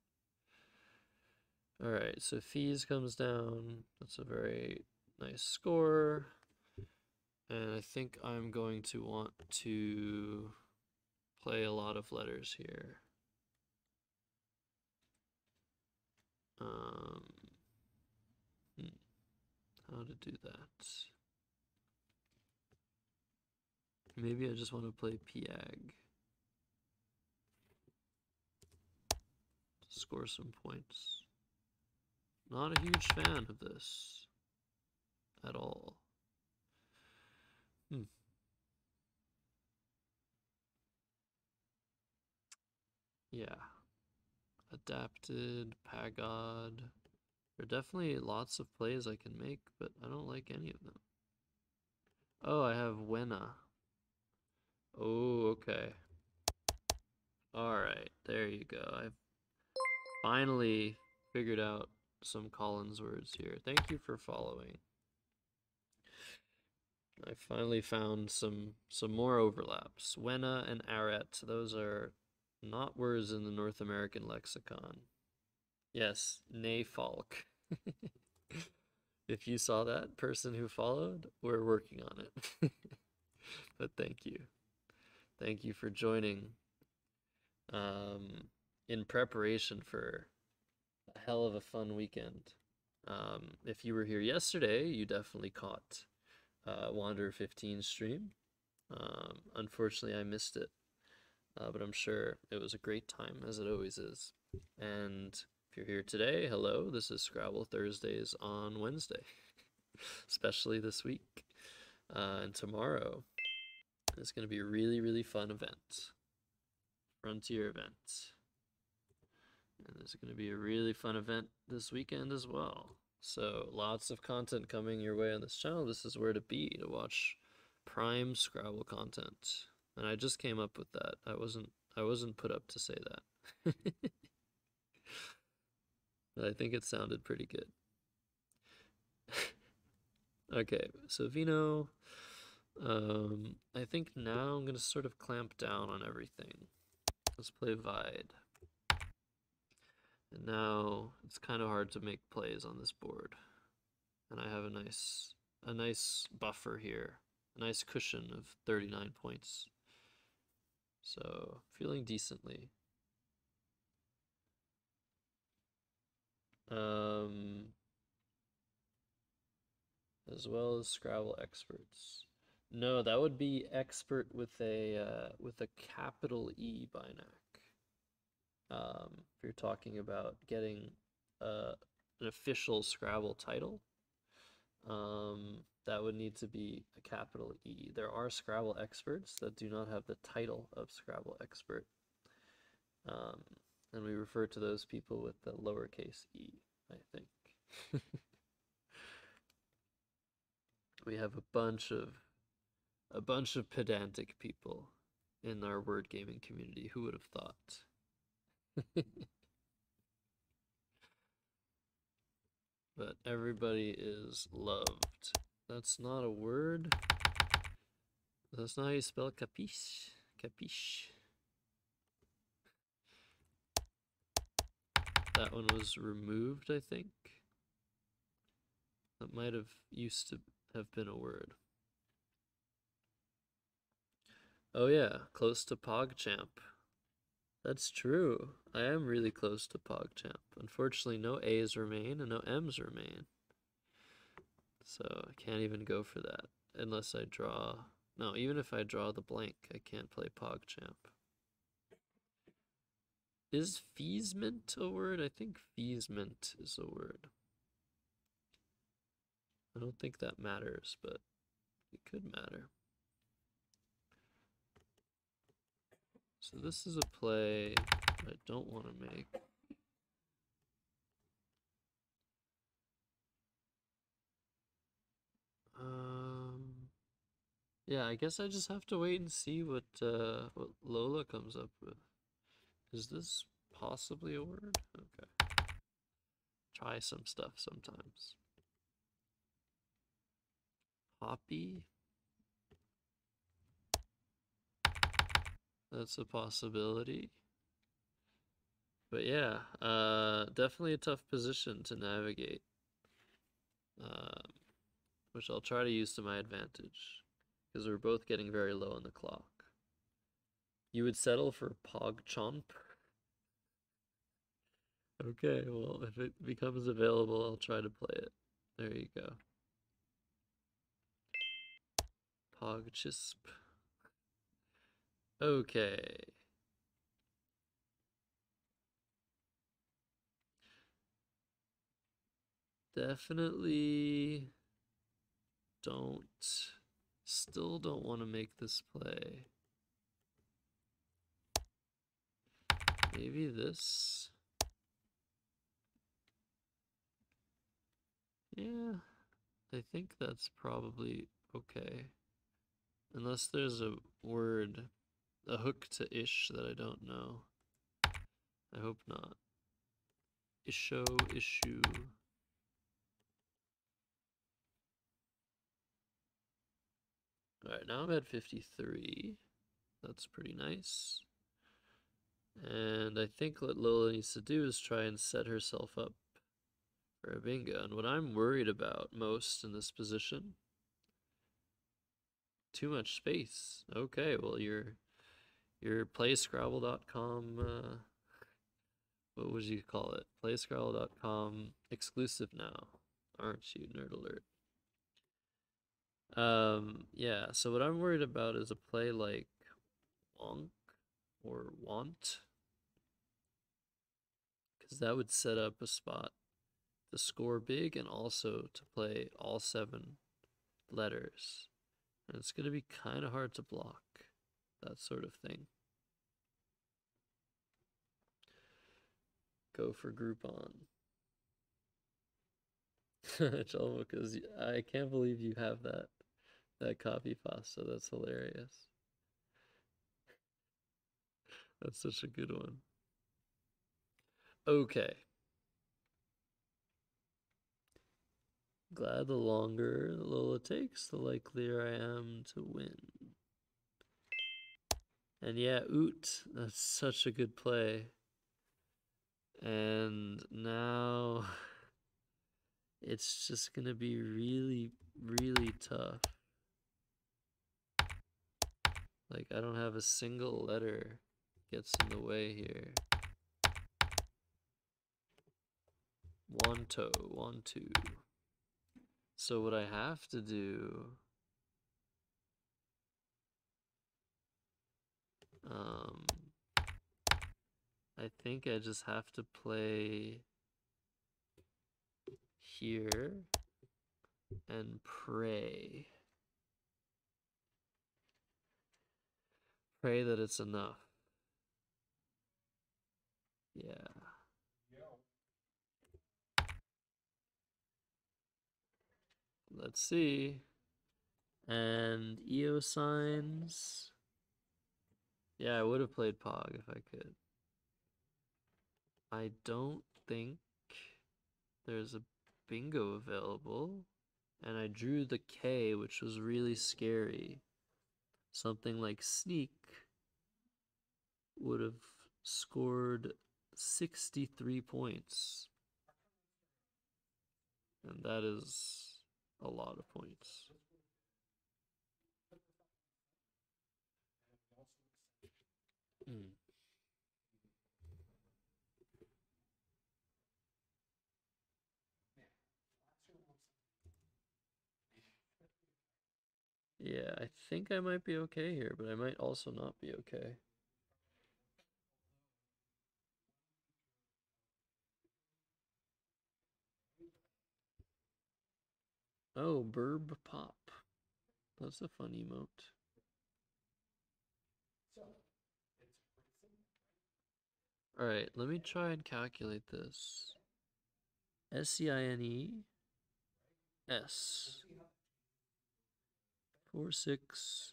Alright, so fees comes down. That's a very nice score. And I think I'm going to want to play a lot of letters here. How to do that? Maybe I just want to play Piag. Score some points. Not a huge fan of this at all. Yeah. Adapted, Pagod. There are definitely lots of plays I can make, but I don't like any of them. Oh, I have Wena. Oh, okay. Alright, there you go. I've finally figured out some Collins words here. Thank you for following. I finally found some more overlaps. Wena and Aret, those are not words in the North American lexicon. Yes, Nayfalk. If you saw that person who followed, we're working on it. But thank you. Thank you for joining. In preparation for a hell of a fun weekend. If you were here yesterday, you definitely caught Wanderer 15 stream. Unfortunately, I missed it, but I'm sure it was a great time, as it always is. And If you're here today, hello. This is Scrabble Thursdays on Wednesday, especially this week. And tomorrow is going to be a really, really fun event. Frontier event. And there's going to be a really fun event this weekend as well. So lots of content coming your way on this channel. This is where to be to watch prime Scrabble content. And I just came up with that. I wasn't put up to say that. But I think it sounded pretty good. Okay, so Vino, I think now I'm gonna sort of clamp down on everything. Let's play Vide. And now it's kind of hard to make plays on this board. And I have a nice buffer here, a nice cushion of 39 points. So feeling decently. As well as Scrabble experts. No, that would be expert with a capital E binac. If you're talking about getting an official Scrabble title, that would need to be a capital E. There are Scrabble experts that do not have the title of Scrabble expert, and we refer to those people with the lowercase e, I think. We have a bunch of pedantic people in our word gaming community. Who would have thought? But everybody is loved. That's not a word. That's not how you spell capiche. Capiche. That one was removed, I think. That might have used to have been a word. Oh yeah, close to PogChamp. That's true. I am really close to PogChamp. Unfortunately, no A's remain and no M's remain. So I can't even go for that unless I draw. No, even if I draw the blank, I can't play PogChamp. Is feasment a word? I think feasment is a word. I don't think that matters, but it could matter. So this is a play I don't want to make. Yeah, I guess I just have to wait and see what Lola comes up with. Is this possibly a word? Okay. Try some stuff sometimes. Hoppy? That's a possibility. But yeah, definitely a tough position to navigate. Which I'll try to use to my advantage. Because we're both getting very low on the clock. You would settle for PogChamp? Okay, well, if it becomes available, I'll try to play it. There you go. PogChisp. Okay. Definitely still don't want to make this play. Maybe this. Yeah, I think that's probably okay. Unless there's a word, a hook to ish that I don't know. I hope not. Isho, issue. Alright, now I'm at 53. That's pretty nice. And I think what Lola needs to do is try and set herself up for a bingo. And what I'm worried about most in this position, too much space. Okay, well your playscrabble.com, what would you call it? Playscrabble.com exclusive now, aren't you, Nerd Alert? Yeah, so what I'm worried about is a play like Wonk or Want. because that would set up a spot to score big and also to play all 7 letters. And it's going to be kind of hard to block that sort of thing. Go for Groupon. Because I can't believe you have that copy pasta. That's hilarious. That's such a good one. Okay. Glad the longer Lola takes, the likelier I am to win. And yeah, oot, that's such a good play. And now it's just gonna be really, really tough. Like, I don't have a single letter gets in the way here. 1 toe, 1 2. So what I have to do, I think I just have to play here and pray. Pray that it's enough. Yeah. Let's see. And EO signs. Yeah, I would have played Pog if I could. I don't think there's a bingo available. And I drew the K, which was really scary. Something like Sneak would have scored 63 points. And that is a lot of points. Yeah, I think I might be okay here, but I might also not be okay. Oh, Burb Pop. That's a fun emote. Alright, let me try and calculate this. SCINE S 4, 6,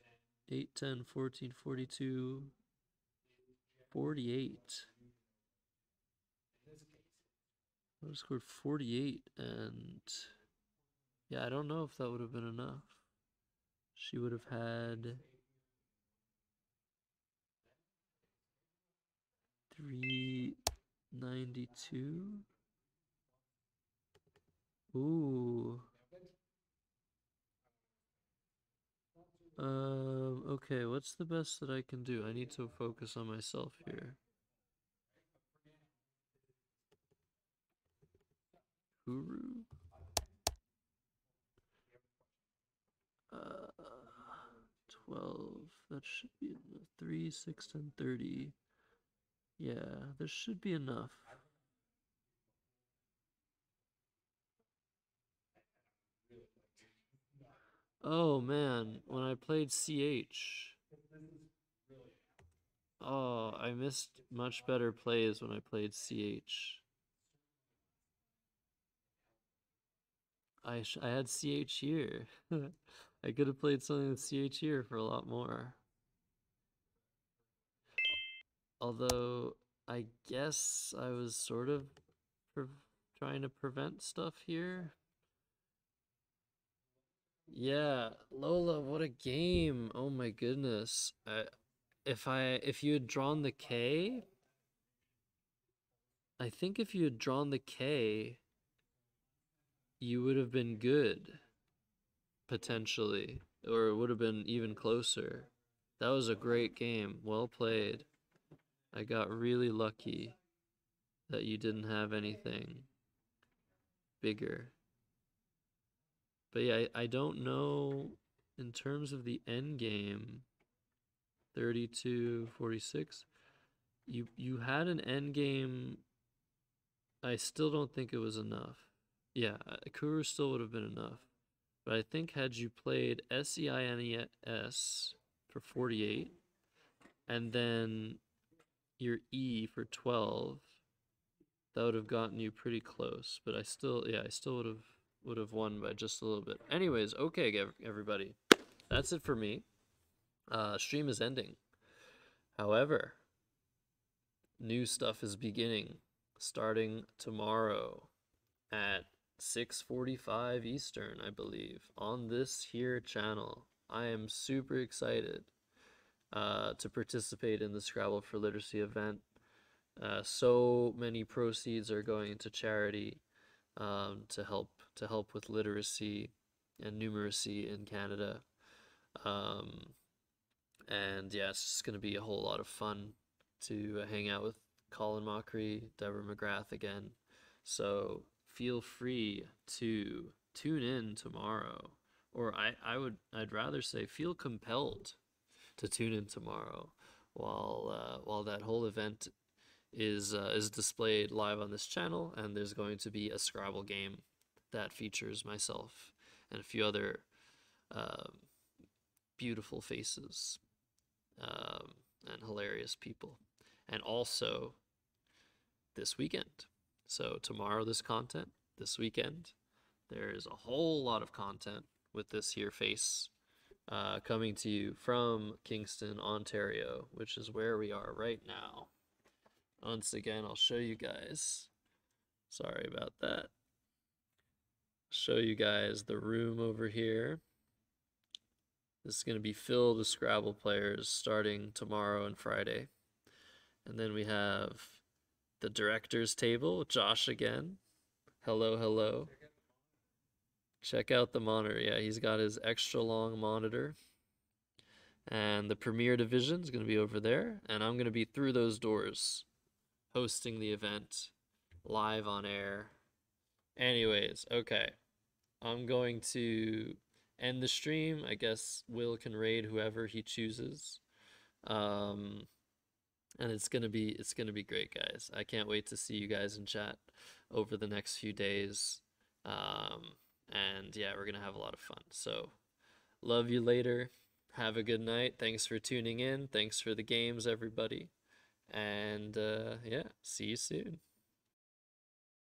8, 10, 14, 42, 48. I would have scored 48, and yeah, I don't know if that would have been enough. She would have had 392. Ooh. Okay, what's the best that I can do? I need to focus on myself here. Guru? 12. That should be enough. 3, 6, 10, 30. Yeah, there should be enough. Oh man, when I played CH. Oh, I missed much better plays when I played CH. I had CH here. I could have played something with CH here for a lot more. Although, I guess I was sort of trying to prevent stuff here. Yeah, Lola, what a game. Oh my goodness. If you had drawn the K, I think if you had drawn the K, you would have been good, potentially, or it would have been even closer. That was a great game. Well played. I got really lucky that you didn't have anything bigger. But yeah, I don't know in terms of the end game. 32, 46. You had an end game I still don't think it was enough. Yeah, Kuru still would have been enough. But I think had you played SEINES for 48 and then your E for 12, that would have gotten you pretty close. But I still would have won by just a little bit. Anyways, okay, everybody. That's it for me. Stream is ending. However, new stuff is beginning starting tomorrow at 6:45 Eastern, I believe, on this here channel. I am super excited to participate in the Scrabble for Literacy event. So many proceeds are going to charity to help with literacy and numeracy in Canada. And yeah, it's just going to be a whole lot of fun to hang out with Colin Mockery, Deborah McGrath again. So feel free to tune in tomorrow, or I'd rather say feel compelled to tune in tomorrow while that whole event is displayed live on this channel, and there's going to be a Scrabble game that features myself and a few other beautiful faces and hilarious people, and also this weekend. So tomorrow this content, this weekend there is a whole lot of content with this here face coming to you from Kingston, Ontario, which is where we are right now. Once again, I'll show you guys. Sorry about that. Show you guys the room over here. This is going to be filled with Scrabble players starting tomorrow and Friday. And then we have the director's table, Josh again. Hello, hello. Check out the monitor. Yeah, he's got his extra long monitor. And the Premier Division is going to be over there. And I'm going to be through those doors hosting the event live on air. Anyways, okay. I'm going to end the stream. I guess Will can raid whoever he chooses. And it's gonna be great, guys. I can't wait to see you guys in chat over the next few days. And yeah, we're gonna have a lot of fun. So love you later. Have a good night. Thanks for tuning in. Thanks for the games, everybody. And yeah, see you soon.